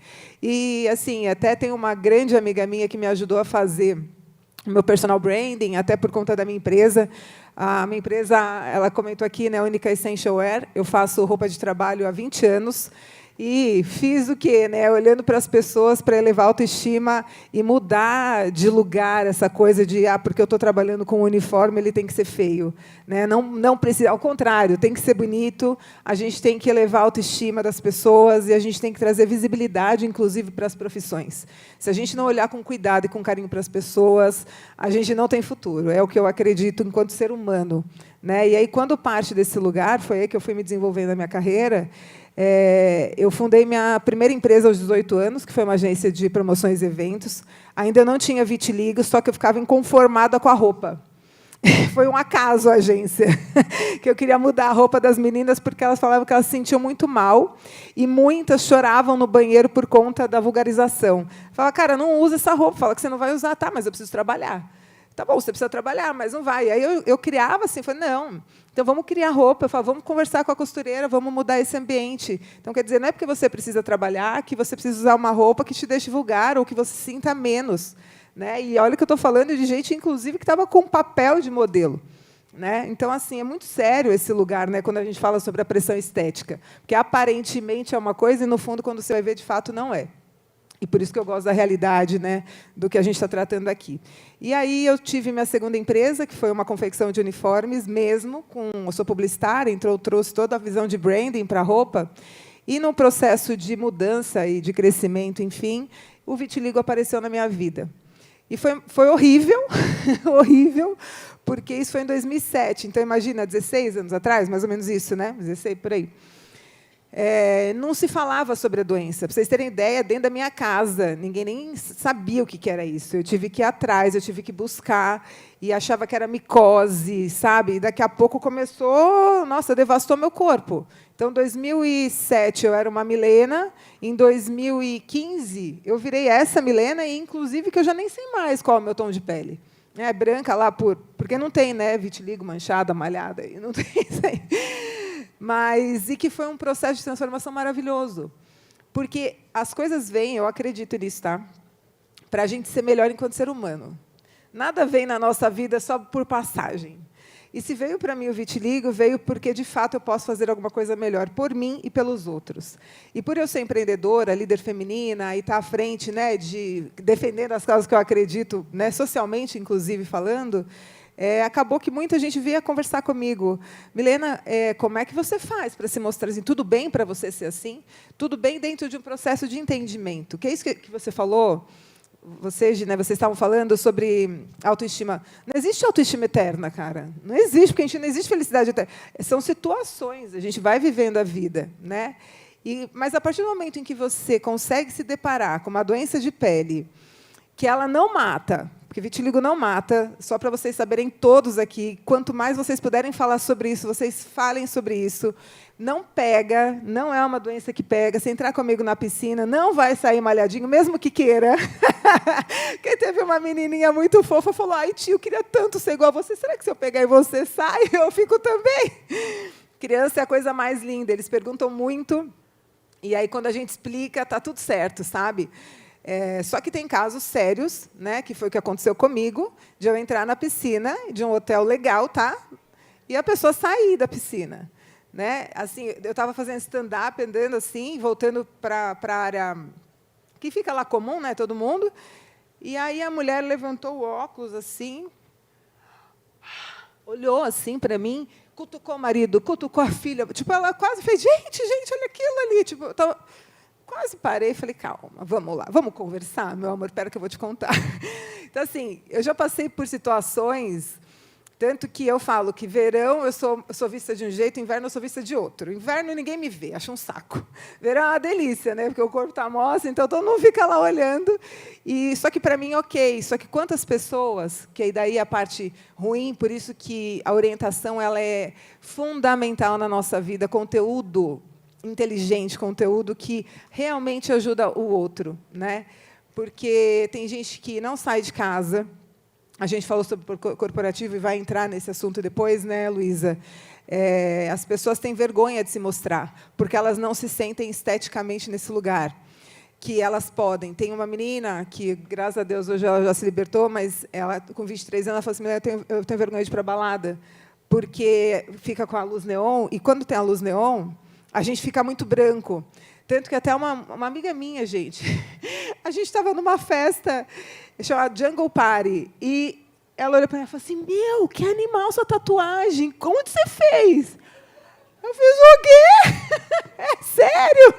E, assim, até tem uma grande amiga minha que me ajudou a fazer o meu personal branding, até por conta da minha empresa. A minha empresa, ela comentou aqui, né, Única Essential Wear. Eu faço roupa de trabalho há 20 anos e fiz o quê? Né? Olhando para as pessoas para elevar a autoestima e mudar de lugar essa coisa de porque eu estou trabalhando com um uniforme, ele tem que ser feio. Né? Não precisa, ao contrário, tem que ser bonito, a gente tem que elevar a autoestima das pessoas e a gente tem que trazer visibilidade, inclusive, para as profissões. Se a gente não olhar com cuidado e com carinho para as pessoas, a gente não tem futuro. É o que eu acredito enquanto ser humano. Né? E aí, quando parte desse lugar, foi aí que eu fui me desenvolvendo na minha carreira. Eu fundei minha primeira empresa aos 18 anos, que foi uma agência de promoções e eventos. Ainda não tinha vitiligo, só que eu ficava inconformada com a roupa. Foi um acaso a agência, que eu queria mudar a roupa das meninas porque elas falavam que elas se sentiam muito mal e muitas choravam no banheiro por conta da vulgarização. Falava, cara, não usa essa roupa. Fala que você não vai usar. Tá, mas eu preciso trabalhar. Tá bom, você precisa trabalhar, mas não vai. Aí eu criava assim, falei, não, então vamos criar roupa, vamos conversar com a costureira, vamos mudar esse ambiente. Então, quer dizer, não é porque você precisa trabalhar que você precisa usar uma roupa que te deixe vulgar ou que você se sinta menos. Né? E olha que eu estou falando de gente, inclusive, que estava com papel de modelo. Né? Então, assim, é muito sério esse lugar, né, quando a gente fala sobre a pressão estética. Porque, aparentemente, é uma coisa e, no fundo, quando você vai ver, de fato, não é. E por isso que eu gosto da realidade, né, do que a gente está tratando aqui. E aí eu tive minha segunda empresa, que foi uma confecção de uniformes mesmo, eu sou publicitária, então eu trouxe toda a visão de branding para a roupa. E, num processo de mudança e de crescimento, enfim, o vitiligo apareceu na minha vida. E foi horrível, horrível, porque isso foi em 2007. Então, imagina, 16 anos atrás, mais ou menos isso, né? 16, por aí. Não se falava sobre a doença. Para vocês terem ideia, dentro da minha casa, ninguém nem sabia o que era isso. Eu tive que ir atrás, eu tive que buscar, e achava que era micose, sabe? E daqui a pouco começou, nossa, devastou meu corpo. Então, em 2007, eu era uma Milena. Em 2015, eu virei essa Milena, e, inclusive, que eu já nem sei mais qual é o meu tom de pele. É branca lá, porque não tem, né, vitiligo, manchada, malhada, e não tem isso aí. Mas, e que foi um processo de transformação maravilhoso. Porque as coisas vêm, eu acredito nisso, tá? Para a gente ser melhor enquanto ser humano. Nada vem na nossa vida só por passagem. E se veio para mim o vitiligo, veio porque, de fato, eu posso fazer alguma coisa melhor por mim e pelos outros. E por eu ser empreendedora, líder feminina, e estar à frente, né, de defender as causas que eu acredito, né, socialmente, inclusive, falando, acabou que muita gente veio conversar comigo. Milena, como é que você faz para se mostrar assim? Tudo bem para você ser assim? Tudo bem dentro de um processo de entendimento. Que é isso que você falou? Vocês estavam falando sobre autoestima. Não existe autoestima eterna, cara. Não existe, porque não existe felicidade eterna. São situações, a gente vai vivendo a vida, né? Mas, a partir do momento em que você consegue se deparar com uma doença de pele que ela não mata, porque vitiligo não mata, só para vocês saberem todos aqui, quanto mais vocês puderem falar sobre isso, vocês falem sobre isso. Não pega, não é uma doença que pega. Se entrar comigo na piscina, não vai sair malhadinho, mesmo que queira. Porque teve uma menininha muito fofa, falou, ai, tio, eu queria tanto ser igual a você, será que se eu pegar e você sai, eu fico também? Criança é a coisa mais linda, eles perguntam muito, e aí, quando a gente explica, está tudo certo, sabe? Só que tem casos sérios, né, que foi o que aconteceu comigo, de eu entrar na piscina de um hotel legal, tá? E a pessoa sair da piscina. Né? Assim, eu estava fazendo stand-up, andando assim, voltando para a área que fica lá comum, né, todo mundo, e aí a mulher levantou o óculos assim, olhou assim para mim, cutucou o marido, cutucou a filha, tipo, ela quase fez, gente, olha aquilo ali, tipo, eu tava, quase parei e falei, calma, vamos lá, vamos conversar, meu amor, espera que eu vou te contar. Então, assim, eu já passei por situações, tanto que eu falo que verão eu sou vista de um jeito, inverno eu sou vista de outro. Inverno ninguém me vê, acho um saco. Verão é uma delícia, né? Porque o corpo está mostra, então todo mundo fica lá olhando. Só que para mim, ok. Só que quantas pessoas, que aí daí a parte ruim, por isso que a orientação ela é fundamental na nossa vida, conteúdo inteligente, conteúdo que realmente ajuda o outro, né? Porque tem gente que não sai de casa. A gente falou sobre o corporativo e vai entrar nesse assunto depois, né, Luísa? As pessoas têm vergonha de se mostrar, porque elas não se sentem esteticamente nesse lugar, que elas podem. Tem uma menina que, graças a Deus, hoje ela já se libertou, mas ela, com 23 anos, ela falou assim, eu tenho vergonha de ir para a balada, porque fica com a luz neon, e, quando tem a luz neon, a gente fica muito branco. Tanto que até uma amiga minha, gente, a gente estava numa festa chamada Jungle Party, e ela olhou para mim e falou assim, meu, que animal sua tatuagem, como você fez? Eu fiz o quê? É sério?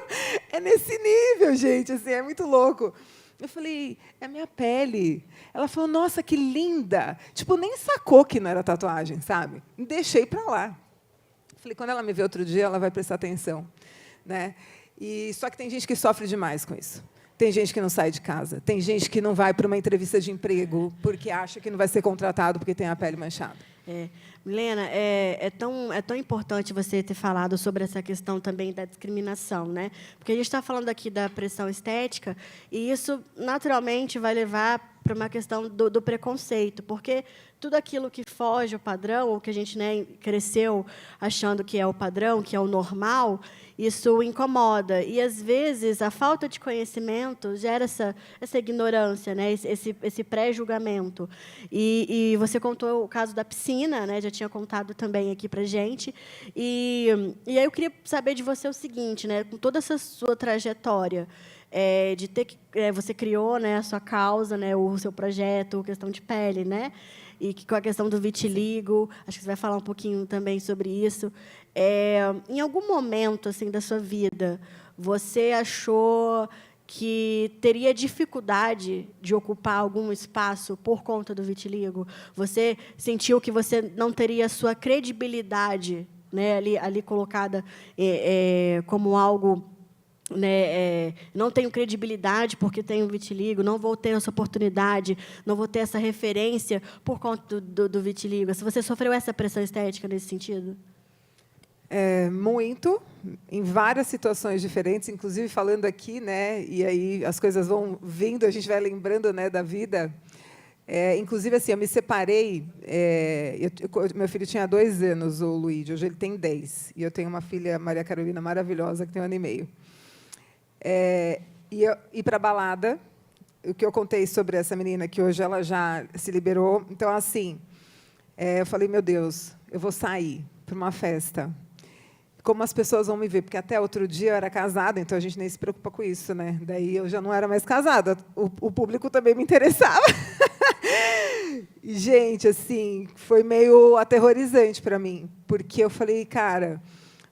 É nesse nível, gente, assim, é muito louco. Eu falei, é minha pele. Ela falou, nossa, que linda. Tipo, nem sacou que não era tatuagem, sabe? Deixei para lá. Falei, quando ela me ver outro dia, ela vai prestar atenção, né? Só que tem gente que sofre demais com isso. Tem gente que não sai de casa. Tem gente que não vai para uma entrevista de emprego porque acha que não vai ser contratado porque tem a pele manchada. Milena, é tão importante você ter falado sobre essa questão também da discriminação, né? Porque a gente está falando aqui da pressão estética e isso, naturalmente, vai levar para uma questão do preconceito, porque tudo aquilo que foge ao padrão, ou que a gente, né, cresceu achando que é o padrão, que é o normal, isso incomoda. E, às vezes, a falta de conhecimento gera essa ignorância, né, esse pré-julgamento. E você contou o caso da piscina, né, já tinha contado também aqui para a gente. E aí eu queria saber de você o seguinte, né, com toda essa sua trajetória, de ter que você criou, né, a sua causa, né, o seu projeto, questão de pele, né, e que, com a questão do vitiligo, acho que você vai falar um pouquinho também sobre isso. Em algum momento assim da sua vida, você achou que teria dificuldade de ocupar algum espaço por conta do vitiligo? Você sentiu que você não teria sua credibilidade, né, ali colocada como algo, né, não tenho credibilidade porque tenho vitiligo, não vou ter essa oportunidade, não vou ter essa referência por conta do vitiligo? Se você sofreu essa pressão estética nesse sentido? Muito, em várias situações diferentes, inclusive falando aqui, né, e aí as coisas vão vindo, a gente vai lembrando, né, da vida. Inclusive, assim, eu me separei, meu filho tinha 2 anos, o Luigi, hoje ele tem 10, e eu tenho uma filha, Maria Carolina, maravilhosa, que tem 1 ano e meio. E eu ir para a balada, o que eu contei sobre essa menina, que hoje ela já se liberou. Então, assim, eu falei, meu Deus, eu vou sair para uma festa. Como as pessoas vão me ver? Porque até outro dia eu era casada, então a gente nem se preocupa com isso, né? Daí eu já não era mais casada. O público também me interessava. E, gente, assim, foi meio aterrorizante para mim, porque eu falei, cara,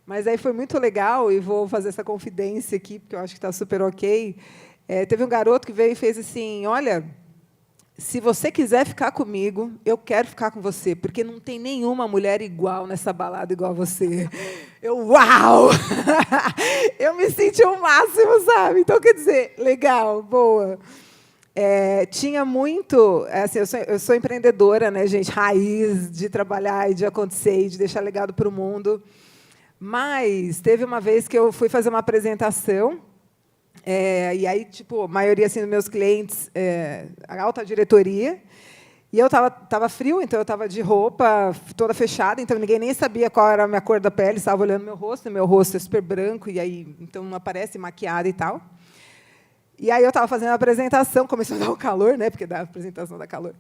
mas aí foi muito legal, e vou fazer essa confidência aqui, porque eu acho que está super ok. Teve um garoto que veio e fez assim, olha, se você quiser ficar comigo, eu quero ficar com você, porque não tem nenhuma mulher igual nessa balada igual a você. Uau! Eu me senti o máximo, sabe? Então, quer dizer, legal, boa. Tinha muito... Assim, eu sou empreendedora, né, gente? Raiz, de trabalhar e de acontecer, e de deixar legado para o mundo. Mas teve uma vez que eu fui fazer uma apresentação, e aí, tipo, a maioria assim, dos meus clientes, a alta diretoria, e eu estava frio, então eu estava de roupa toda fechada, então ninguém nem sabia qual era a minha cor da pele, estava olhando meu rosto é super branco, e aí então não aparece maquiada e tal. E aí eu estava fazendo a apresentação, começou a dar um calor, né, porque da apresentação dá calor.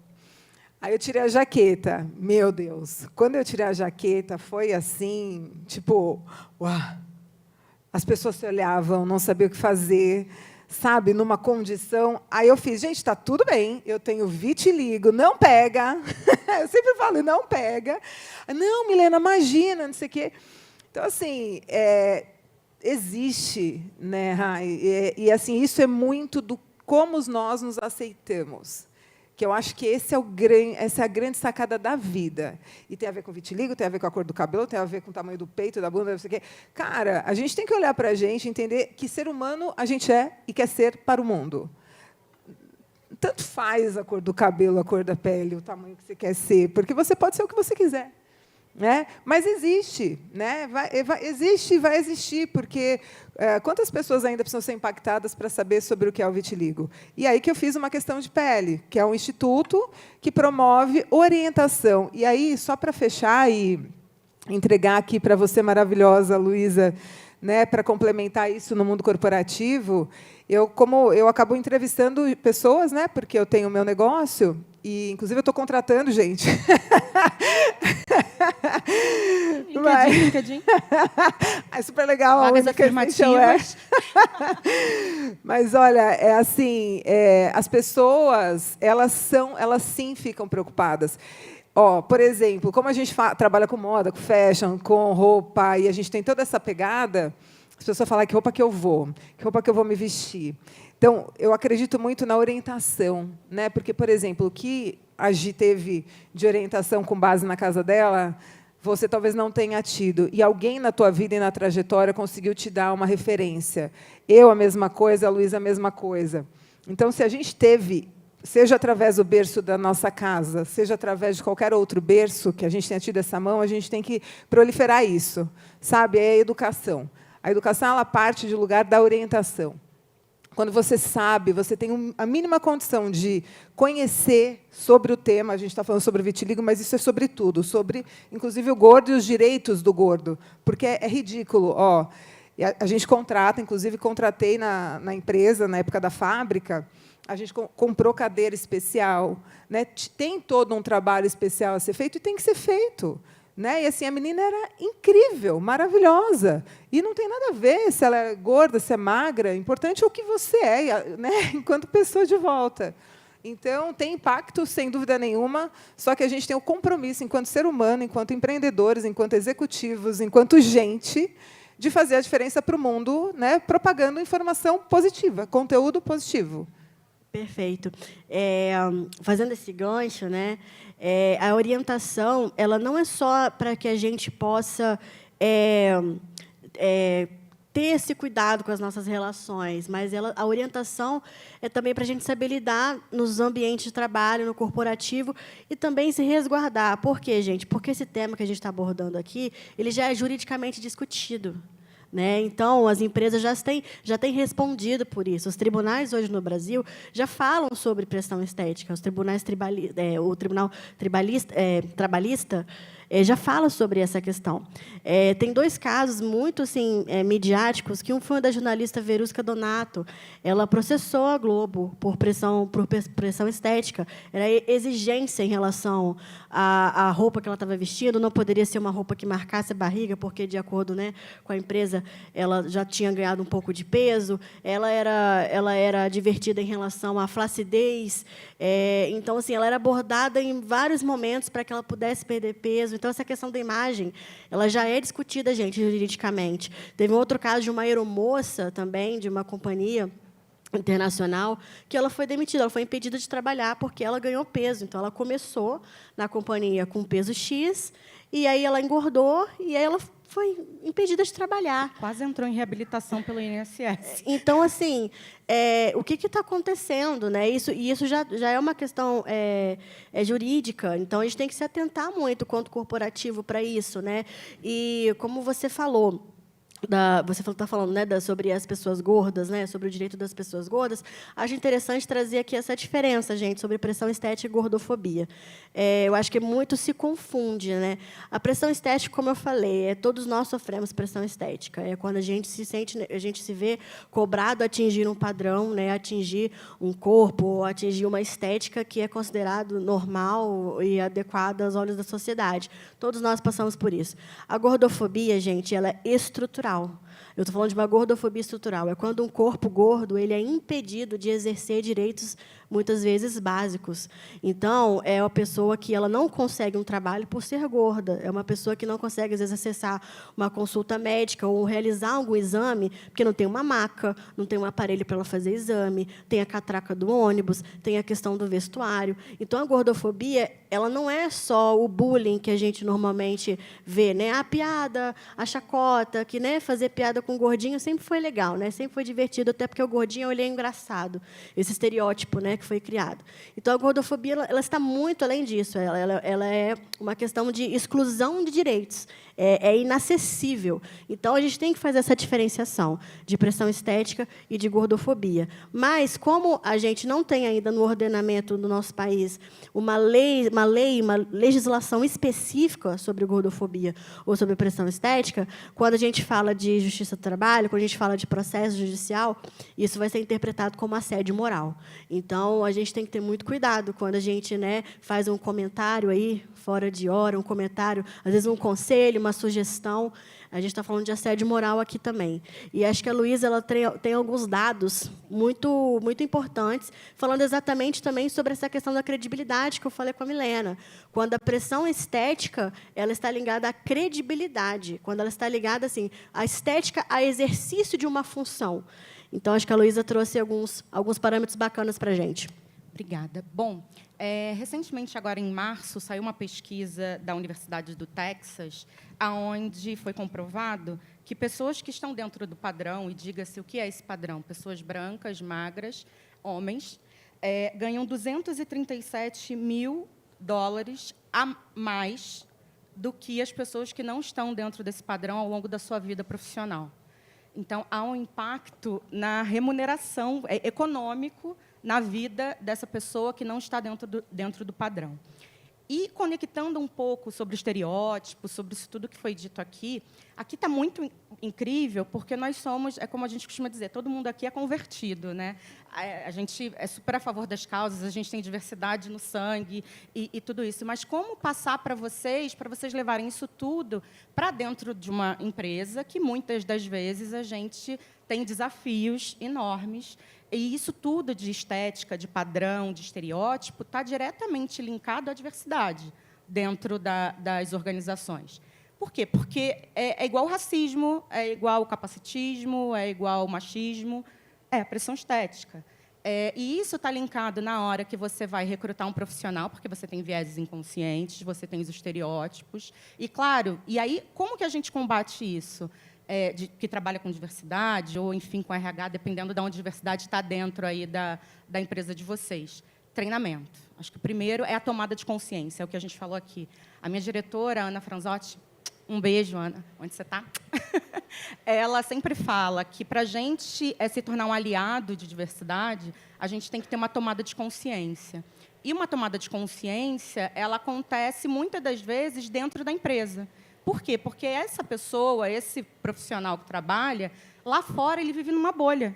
Aí eu tirei a jaqueta. Meu Deus, quando eu tirei a jaqueta, foi assim, tipo, uau. As pessoas se olhavam, não sabiam o que fazer, sabe, numa condição. Aí eu fiz, gente, está tudo bem, eu tenho vitiligo, não pega. Eu sempre falo, não pega. Não, Milena, imagina, não sei o quê. Então, assim, existe, né, Rai? E assim, isso é muito do como nós nos aceitamos. Que eu acho que essa é a grande sacada da vida. E tem a ver com vitiligo, tem a ver com a cor do cabelo, tem a ver com o tamanho do peito, da bunda, não sei o quê. Cara, a gente tem que olhar para a gente e entender que ser humano a gente é e quer ser para o mundo. Tanto faz a cor do cabelo, a cor da pele, o tamanho que você quer ser, porque você pode ser o que você quiser. Né? Mas existe, né? Existe e vai existir, porque quantas pessoas ainda precisam ser impactadas para saber sobre o que é o vitiligo? E aí que eu fiz uma questão de pele, que é um instituto que promove orientação. E aí, só para fechar e entregar aqui para você, maravilhosa, Luísa, né, para complementar isso no mundo corporativo, como eu acabo entrevistando pessoas, né, porque eu tenho o meu negócio, e, inclusive, eu estou contratando gente. LinkedIn. É super legal. Vagas afirmativas. Mas, olha, assim, as pessoas, elas sim ficam preocupadas. Por exemplo, como a gente trabalha com moda, com fashion, com roupa, e a gente tem toda essa pegada, as pessoas falam que roupa que eu vou me vestir. Então, eu acredito muito na orientação, né? Porque, por exemplo, o que a Gi teve de orientação com base na casa dela, você talvez não tenha tido. E alguém na tua vida e na trajetória conseguiu te dar uma referência. Eu, a mesma coisa, a Luísa, a mesma coisa. Então, se a gente teve, seja através do berço da nossa casa, seja através de qualquer outro berço que a gente tenha tido essa mão, a gente tem que proliferar isso. Sabe? É a educação. A educação, ela parte do lugar da orientação. Quando você sabe, você tem a mínima condição de conhecer sobre o tema, a gente está falando sobre o vitiligo, mas isso é sobre tudo, sobre, inclusive, o gordo e os direitos do gordo, porque é ridículo. A gente contrata, inclusive, contratei na empresa, na época da fábrica, a gente comprou cadeira especial, né? Tem todo um trabalho especial a ser feito e tem que ser feito. Né? E assim, a menina era incrível, maravilhosa. E não tem nada a ver se ela é gorda, se é magra. O importante é o que você é, né? Enquanto pessoa de volta. Então, tem impacto, sem dúvida nenhuma, só que a gente tem o compromisso, enquanto ser humano, enquanto empreendedores, enquanto executivos, enquanto gente, de fazer a diferença para o mundo, né, propagando informação positiva, conteúdo positivo. Perfeito. Fazendo esse gancho, né, a orientação ela não é só para que a gente possa ter esse cuidado com as nossas relações, mas a orientação é também para a gente saber lidar nos ambientes de trabalho, no corporativo, e também se resguardar. Por quê, gente? Porque esse tema que a gente está abordando aqui, ele já é juridicamente discutido. Né? Então, as empresas já têm respondido por isso. Os tribunais, hoje, no Brasil, já falam sobre pressão estética. Os tribunais o Tribunal Trabalhista já fala sobre essa questão. Tem 2 casos muito assim, midiáticos, que um foi da jornalista Verusca Donato. Ela processou a Globo por pressão estética. Era exigência em relação à roupa que ela estava vestindo. Não poderia ser uma roupa que marcasse a barriga, porque, de acordo, né, com a empresa, ela já tinha ganhado um pouco de peso. Ela era advertida em relação à flacidez. Então, assim, ela era abordada em vários momentos para que ela pudesse perder peso. Então, essa questão da imagem, ela já é discutida, gente, juridicamente. Teve um outro caso de uma aeromoça, também, de uma companhia internacional, que ela foi demitida, ela foi impedida de trabalhar porque ela ganhou peso. Então, ela começou na companhia com peso X, e aí ela engordou, e aí ela foi impedida de trabalhar. Quase entrou em reabilitação pelo INSS. Então, assim, o que está acontecendo? Né? Isso já é uma questão jurídica, então a gente tem que se atentar muito, quanto corporativo, para isso. Né? E, como você falou, você está falando, né, sobre as pessoas gordas, né, sobre o direito das pessoas gordas. Acho interessante trazer aqui essa diferença, gente, sobre pressão estética e gordofobia. Eu acho que muito se confunde. Né? A pressão estética, como eu falei, todos nós sofremos pressão estética. É quando a gente se vê cobrado a atingir um padrão, né, atingir um corpo, ou atingir uma estética que é considerado normal e adequada aos olhos da sociedade. Todos nós passamos por isso. A gordofobia, gente, ela é estrutural. Eu estou falando de uma gordofobia estrutural. É quando um corpo gordo ele é impedido de exercer direitos, muitas vezes, básicos. Então, é uma pessoa que ela não consegue um trabalho por ser gorda. É uma pessoa que não consegue, às vezes, acessar uma consulta médica ou realizar algum exame, porque não tem uma maca, não tem um aparelho para ela fazer exame, tem a catraca do ônibus, tem a questão do vestuário. Então, a gordofobia ela não é só o bullying que a gente normalmente vê, né? A piada, a chacota, que, né, fazer piada com o gordinho sempre foi legal, né? Sempre foi divertido, até porque o gordinho ele é engraçado, esse estereótipo, né, que foi criado. Então, a gordofobia ela está muito além disso. Ela é uma questão de exclusão de direitos. É inacessível. Então, a gente tem que fazer essa diferenciação de pressão estética e de gordofobia. Mas, como a gente não tem ainda no ordenamento do nosso país uma legislação específica sobre gordofobia ou sobre pressão estética, quando a gente fala de justiça do trabalho, quando a gente fala de processo judicial, isso vai ser interpretado como assédio moral. Então, a gente tem que ter muito cuidado quando a gente, né, faz um comentário aí fora de hora, um comentário, às vezes um conselho, uma sugestão. A gente está falando de assédio moral aqui também. E acho que a Luísa ela tem alguns dados muito importantes, falando exatamente também sobre essa questão da credibilidade que eu falei com a Milena. Quando a pressão estética ela está ligada à credibilidade, quando ela está ligada assim, à estética, a exercício de uma função. Então, acho que a Luísa trouxe alguns parâmetros bacanas para a gente. Obrigada. Bom, recentemente, agora em março, saiu uma pesquisa da Universidade do Texas, onde foi comprovado que pessoas que estão dentro do padrão, e diga-se o que é esse padrão, pessoas brancas, magras, homens, ganham $237 mil a mais do que as pessoas que não estão dentro desse padrão ao longo da sua vida profissional. Então, há um impacto na remuneração econômico na vida dessa pessoa que não está dentro do padrão. E, conectando um pouco sobre o estereótipo, sobre isso tudo que foi dito aqui está muito incrível, porque nós somos, como a gente costuma dizer, todo mundo aqui é convertido. Né? A gente é super a favor das causas, a gente tem diversidade no sangue e tudo isso. Mas como passar para vocês levarem isso tudo para dentro de uma empresa que, muitas das vezes, a gente tem desafios enormes. E isso tudo de estética, de padrão, de estereótipo, está diretamente linkado à diversidade dentro das organizações. Por quê? Porque é igual ao racismo, é igual ao capacitismo, é igual ao machismo, é a pressão estética. E isso está linkado na hora que você vai recrutar um profissional, porque você tem vieses inconscientes, você tem os estereótipos. E, claro, e aí, como que a gente combate isso? Que trabalha com diversidade, ou, enfim, com RH, dependendo de onde a diversidade está dentro aí da empresa de vocês. Treinamento. Acho que o primeiro é a tomada de consciência, é o que a gente falou aqui. A minha diretora, Ana Franzotti, um beijo, Ana, onde você está? Ela sempre fala que, para a gente se tornar um aliado de diversidade, a gente tem que ter uma tomada de consciência. E uma tomada de consciência, ela acontece, muitas das vezes, dentro da empresa. Por quê? Porque essa pessoa, esse profissional que trabalha, lá fora ele vive numa bolha.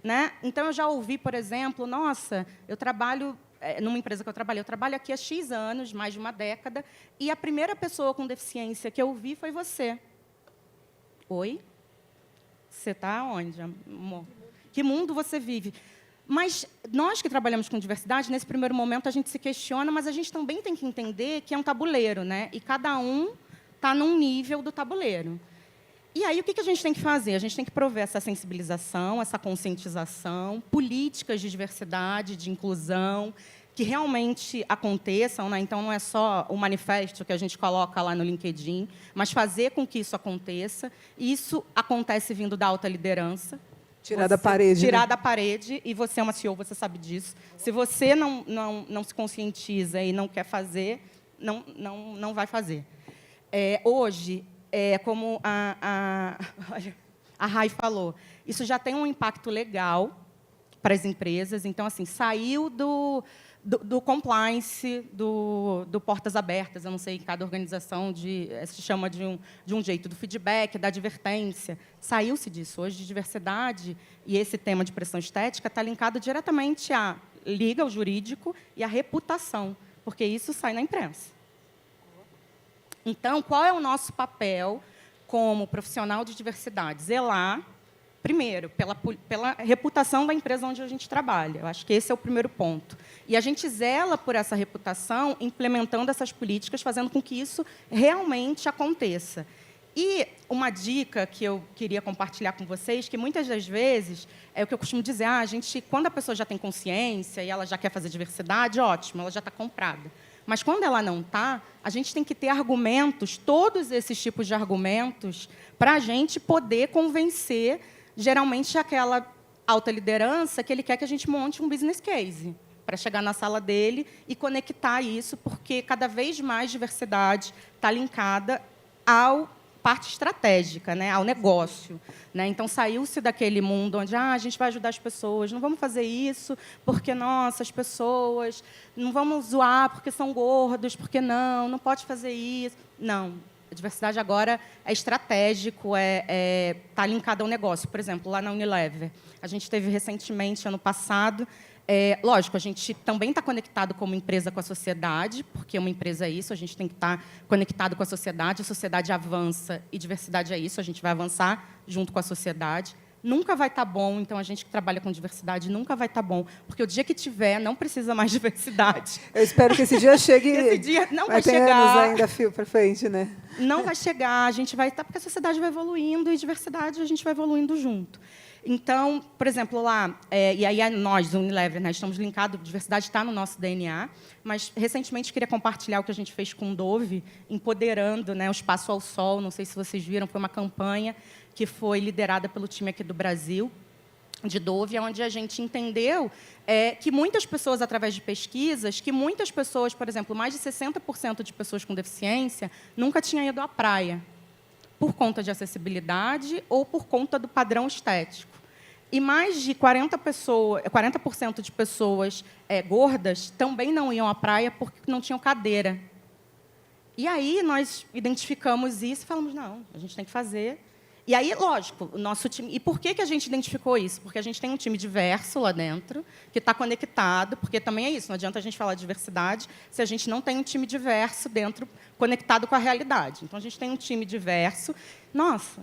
Né? Então, eu já ouvi, por exemplo, nossa, eu trabalho numa empresa que eu trabalho aqui há X anos, mais de uma década, e a primeira pessoa com deficiência que eu vi foi você. Oi? Você está onde, amor? Que mundo você vive? Mas nós que trabalhamos com diversidade, nesse primeiro momento, a gente se questiona, mas a gente também tem que entender que é um tabuleiro, né? E cada um está num nível do tabuleiro. E aí, o que a gente tem que fazer? A gente tem que prover essa sensibilização, essa conscientização, políticas de diversidade, de inclusão, que realmente aconteçam. Né? Então, não é só o manifesto que a gente coloca lá no LinkedIn, mas fazer com que isso aconteça. Isso acontece vindo da alta liderança. Tirar da parede. Tirar né? da parede, e você é uma CEO, você sabe disso. Se você não se conscientiza e não quer fazer, não vai fazer. Hoje, como a Rai falou, isso já tem um impacto legal para as empresas. Então, assim, saiu do compliance, do portas abertas, eu não sei, em cada organização se chama de um jeito, do feedback, da advertência. Saiu-se disso. Hoje, diversidade e esse tema de pressão estética está linkado diretamente à liga, ao jurídico e à reputação, porque isso sai na imprensa. Então, qual é o nosso papel como profissional de diversidade? Zelar, primeiro, pela reputação da empresa onde a gente trabalha. Eu acho que esse é o primeiro ponto. E a gente zela por essa reputação, implementando essas políticas, fazendo com que isso realmente aconteça. E uma dica que eu queria compartilhar com vocês, que muitas das vezes é o que eu costumo dizer, quando a pessoa já tem consciência e ela já quer fazer diversidade, ótimo, ela já está comprada. Mas, quando ela não está, a gente tem que ter argumentos, todos esses tipos de argumentos, para a gente poder convencer, geralmente, aquela alta liderança que ele quer que a gente monte um business case, para chegar na sala dele e conectar isso, porque cada vez mais diversidade está linkada à parte estratégica, né, ao negócio. Né? Então, saiu-se daquele mundo onde a gente vai ajudar as pessoas, não vamos fazer isso porque, nossa, as pessoas, não vamos zoar porque são gordos, porque não pode fazer isso. Não, a diversidade agora é estratégico, está linkada ao negócio. Por exemplo, lá na Unilever, a gente teve recentemente, ano passado, lógico, a gente também está conectado como empresa com a sociedade, porque uma empresa é isso, a gente tem que estar conectado com a sociedade avança e diversidade é isso, a gente vai avançar junto com a sociedade. Nunca vai estar bom, então a gente que trabalha com diversidade nunca vai estar bom, porque o dia que tiver, não precisa mais diversidade. Eu espero que esse dia chegue. Esse dia não vai ter chegar. anos ainda fio para frente, né? Não vai chegar, a gente vai estar, porque a sociedade vai evoluindo e diversidade a gente vai evoluindo junto. Então, por exemplo, lá, e aí nós, Unilever, né, estamos linkados, diversidade está no nosso DNA, mas, recentemente, queria compartilhar o que a gente fez com o Dove, empoderando, né, o Espaço ao Sol, não sei se vocês viram, foi uma campanha que foi liderada pelo time aqui do Brasil, de Dove, onde a gente entendeu que muitas pessoas, através de pesquisas, que muitas pessoas, por exemplo, mais de 60% de pessoas com deficiência, nunca tinham ido à praia, por conta de acessibilidade ou por conta do padrão estético. E mais de 40% de pessoas gordas também não iam à praia porque não tinham cadeira. E aí nós identificamos isso e falamos, não, a gente tem que fazer. E aí, lógico, o nosso time... E por que a gente identificou isso? Porque a gente tem um time diverso lá dentro, que está conectado, porque também é isso, não adianta a gente falar de diversidade se a gente não tem um time diverso dentro, conectado com a realidade. Então, a gente tem um time diverso. Nossa,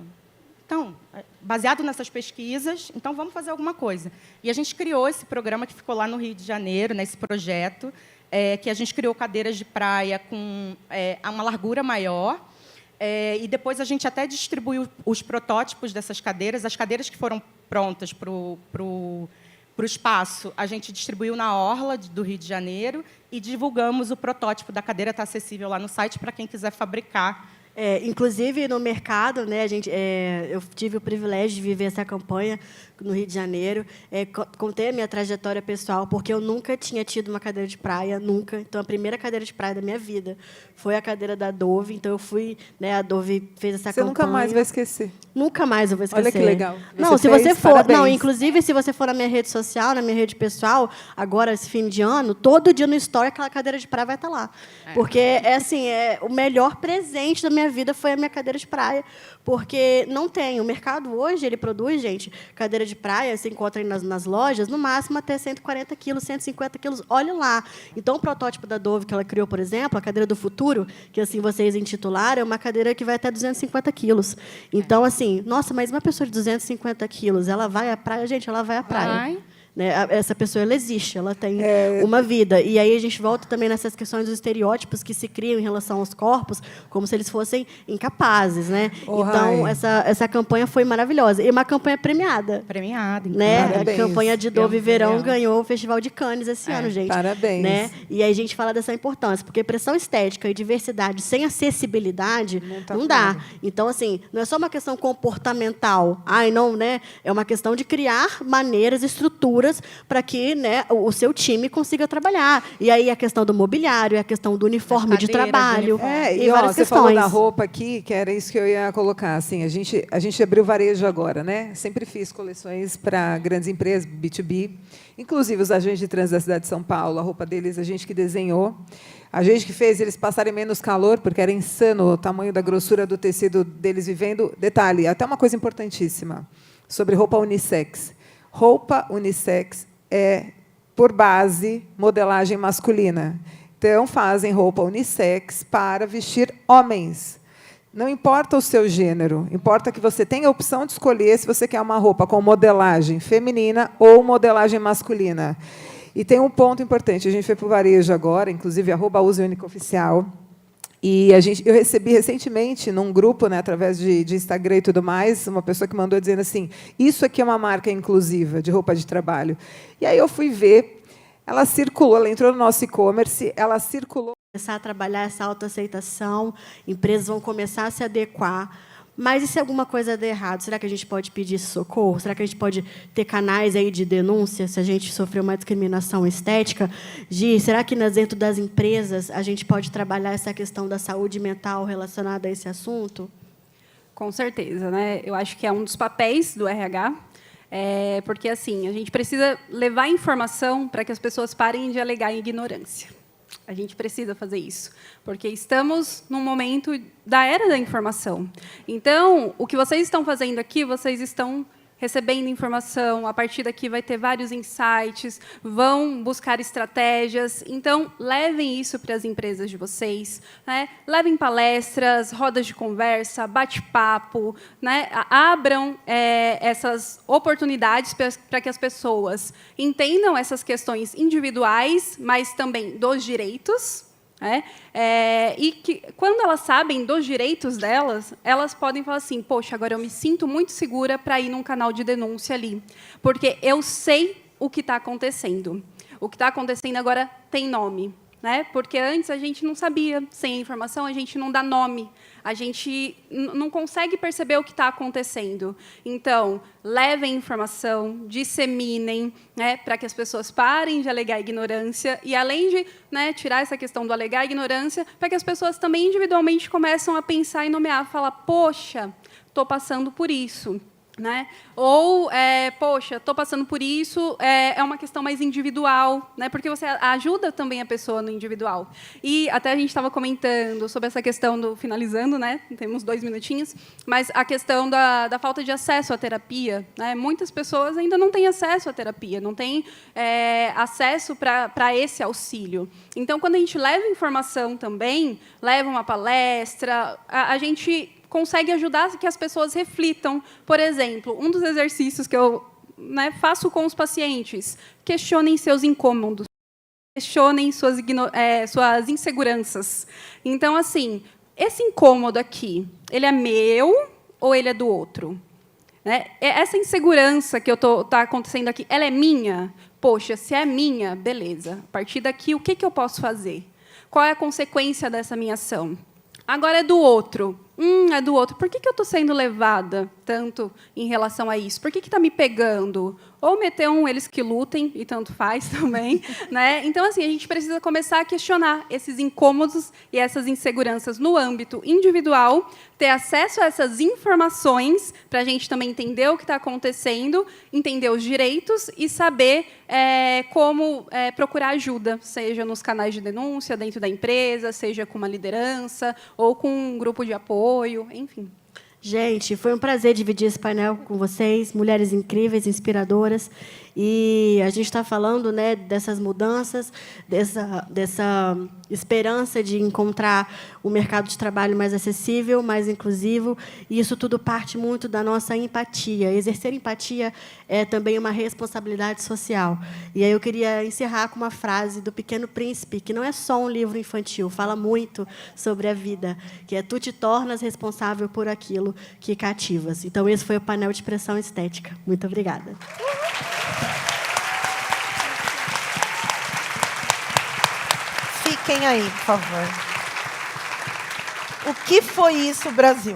então, baseado nessas pesquisas, então vamos fazer alguma coisa. E a gente criou esse programa que ficou lá no Rio de Janeiro, nesse projeto, que a gente criou cadeiras de praia com uma largura maior, E depois a gente até distribuiu os protótipos dessas cadeiras, as cadeiras que foram prontas para o espaço, a gente distribuiu na Orla do Rio de Janeiro e divulgamos o protótipo da cadeira, está acessível lá no site para quem quiser fabricar. Inclusive, no mercado, né, eu tive o privilégio de viver essa campanha no Rio de Janeiro. Contei a minha trajetória pessoal, porque eu nunca tinha tido uma cadeira de praia, nunca. Então, a primeira cadeira de praia da minha vida foi a cadeira da Dove. Então, eu fui... Né, a Dove fez essa campanha. Você nunca mais vai esquecer. Nunca mais eu vou esquecer. Olha que legal. Inclusive, se você for na minha rede social, na minha rede pessoal, agora, esse fim de ano, todo dia no story, aquela cadeira de praia vai estar lá. Porque, o melhor presente da minha vida foi a minha cadeira de praia, porque não tem. O mercado hoje, ele produz, gente, cadeira de praia, você encontra aí nas lojas, no máximo até 140 quilos, 150 quilos, olha lá. Então, o protótipo da Dove que ela criou, por exemplo, a cadeira do futuro, que assim vocês intitularam, é uma cadeira que vai até 250 quilos. Então, assim, nossa, mas uma pessoa de 250 quilos, ela vai à praia? Gente, ela vai à praia. Vai. Né? Essa pessoa, ela existe, ela tem uma vida. E aí a gente volta também nessas questões dos estereótipos que se criam em relação aos corpos, como se eles fossem incapazes. Né? Então, essa campanha foi maravilhosa. E uma campanha premiada. Premiada. Né? Parabéns. A campanha de Dove Verão ganhou o Festival de Cannes esse ano, gente. Parabéns. Né? E aí a gente fala dessa importância, porque pressão estética e diversidade sem acessibilidade não dá. Então, assim, não é só uma questão comportamental. Né? É uma questão de criar maneiras, estruturas para que, né, o seu time consiga trabalhar. E aí a questão do mobiliário, a questão do uniforme de trabalho. E várias você falou da roupa aqui, que era isso que eu ia colocar. Assim, a gente abriu varejo agora, né? Sempre fiz coleções para grandes empresas, B2B, inclusive os agentes de trânsito da cidade de São Paulo, a roupa deles, a gente que desenhou. A gente que fez eles passarem menos calor, porque era insano o tamanho da grossura do tecido deles vivendo. Detalhe, até uma coisa importantíssima, sobre roupa unissex. Roupa unissex é, por base, modelagem masculina. Então, fazem roupa unissex para vestir homens. Não importa o seu gênero, importa que você tenha a opção de escolher se você quer uma roupa com modelagem feminina ou modelagem masculina. E tem um ponto importante, a gente foi para o varejo agora, inclusive, @useunicoficial. E eu recebi recentemente, num grupo, né, através de Instagram e tudo mais, uma pessoa que mandou dizendo assim, isso aqui é uma marca inclusiva de roupa de trabalho. E aí eu fui ver, ela circulou, ela entrou no nosso e-commerce, ela circulou. Começar a trabalhar essa autoaceitação, empresas vão começar a se adequar. Mas e se alguma coisa der errado? Será que a gente pode pedir socorro? Será que a gente pode ter canais aí de denúncia se a gente sofreu uma discriminação estética? Será que dentro das empresas a gente pode trabalhar essa questão da saúde mental relacionada a esse assunto? Com certeza, né? Eu acho que é um dos papéis do RH, porque assim a gente precisa levar informação para que as pessoas parem de alegar ignorância. A gente precisa fazer isso, porque estamos num momento da era da informação. Então, o que vocês estão fazendo aqui, vocês estão recebendo informação, a partir daqui vai ter vários insights, vão buscar estratégias. Então, levem isso para as empresas de vocês, né? Levem palestras, rodas de conversa, bate-papo, né? Abram essas oportunidades para que as pessoas entendam essas questões individuais, mas também dos direitos. E que, quando elas sabem dos direitos delas, elas podem falar assim, poxa, agora eu me sinto muito segura para ir num canal de denúncia ali, porque eu sei o que está acontecendo. O que está acontecendo agora tem nome. Né? Porque antes a gente não sabia, sem a informação a gente não dá nome, a gente não consegue perceber o que está acontecendo. Então, levem informação, disseminem, né, para que as pessoas parem de alegar ignorância e, além de, né, tirar essa questão do alegar ignorância, para que as pessoas também individualmente começam a pensar e nomear, falar, poxa, estou passando por isso. Né? Ou, poxa, estou passando por isso, é uma questão mais individual, né? Porque você ajuda também a pessoa no individual. E até a gente estava comentando sobre essa questão do... Finalizando, né? Temos 2 minutinhos, mas a questão da falta de acesso à terapia. Né? Muitas pessoas ainda não têm acesso à terapia, não têm acesso para esse auxílio. Então, quando a gente leva informação também, leva uma palestra, a gente consegue ajudar que as pessoas reflitam. Por exemplo, um dos exercícios que eu, né, faço com os pacientes, questionem seus incômodos, questionem suas inseguranças. Então, assim, esse incômodo aqui, ele é meu ou ele é do outro? Né? Essa insegurança que está acontecendo aqui, ela é minha? Poxa, se é minha, beleza. A partir daqui, o que eu posso fazer? Qual é a consequência dessa minha ação? Agora é do outro. É do outro. Por que eu estou sendo levada tanto em relação a isso? Por que está me pegando? Ou meter eles que lutem, e tanto faz também. Né? Então, assim, a gente precisa começar a questionar esses incômodos e essas inseguranças no âmbito individual, ter acesso a essas informações para a gente também entender o que está acontecendo, entender os direitos e saber como procurar ajuda, seja nos canais de denúncia dentro da empresa, seja com uma liderança ou com um grupo de apoio, enfim. Gente, foi um prazer dividir esse painel com vocês, mulheres incríveis, inspiradoras. E a gente está falando, né, dessas mudanças, dessa esperança de encontrar um mercado de trabalho mais acessível, mais inclusivo. E isso tudo parte muito da nossa empatia. Exercer empatia é também uma responsabilidade social. E aí eu queria encerrar com uma frase do Pequeno Príncipe, que não é só um livro infantil, fala muito sobre a vida, que é: tu te tornas responsável por aquilo que cativas. Então, esse foi o painel de expressão estética. Muito obrigada. Fiquem aí, por favor. O que foi isso, Brasil?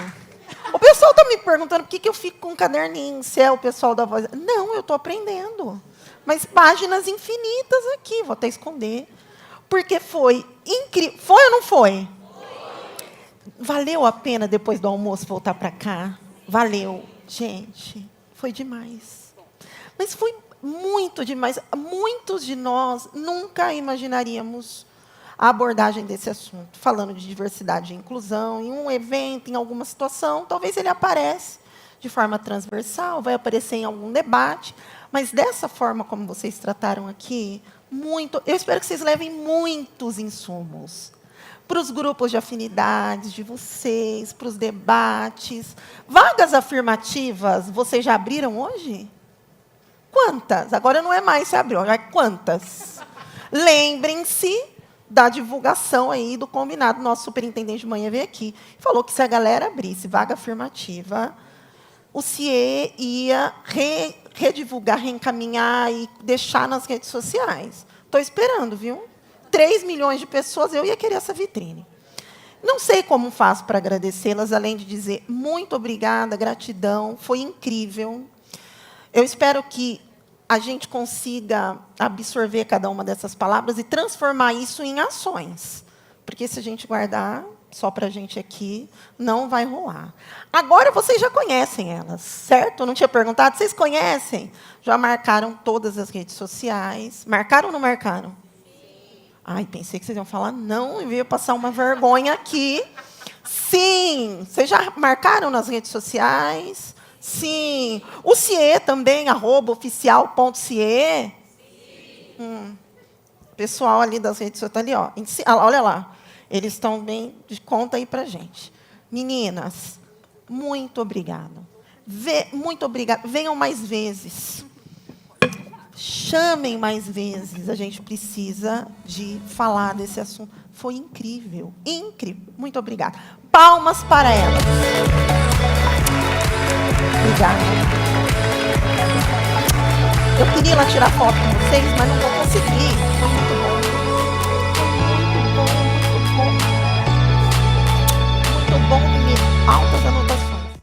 O pessoal está me perguntando por que eu fico com um caderninho, se é o pessoal da Voz. Não, eu estou aprendendo. Mas páginas infinitas aqui, vou até esconder. Porque foi incrível. Foi ou não foi? Valeu a pena, depois do almoço, voltar para cá? Valeu. Gente, foi demais. Mas foi muito demais. Muitos de nós nunca imaginaríamos a abordagem desse assunto, falando de diversidade e inclusão, em um evento, em alguma situação, talvez ele apareça de forma transversal, vai aparecer em algum debate, mas dessa forma como vocês trataram aqui, eu espero que vocês levem muitos insumos para os grupos de afinidades de vocês, para os debates. Vagas afirmativas, vocês já abriram hoje? Quantas? Agora não é mais se abriu, já é quantas? Lembrem-se da divulgação aí do combinado. Nosso superintendente de manhã veio aqui e falou que se a galera abrisse vaga afirmativa, o CIE ia redivulgar, reencaminhar e deixar nas redes sociais. Estou esperando, viu? 3 milhões de pessoas, eu ia querer essa vitrine. Não sei como faço para agradecê-las, além de dizer muito obrigada, gratidão, foi incrível. Eu espero que a gente consiga absorver cada uma dessas palavras e transformar isso em ações. Porque se a gente guardar só para a gente aqui, não vai rolar. Agora vocês já conhecem elas, certo? Eu não tinha perguntado, vocês conhecem? Já marcaram todas as redes sociais. Marcaram ou não marcaram? Ai, pensei que vocês iam falar não, e veio passar uma vergonha aqui. Sim, vocês já marcaram nas redes sociais? Sim. O CIE também, @oficial.cie. Pessoal ali das redes sociais, ali, ó. Olha lá. Eles estão bem de conta aí para a gente. Meninas, muito obrigada. Muito obrigada. Venham mais vezes. Chamem mais vezes. A gente precisa de falar desse assunto. Foi incrível. Incrível. Muito obrigada. Palmas para elas. Obrigada. Eu queria ir lá tirar foto com vocês, mas não vou conseguir.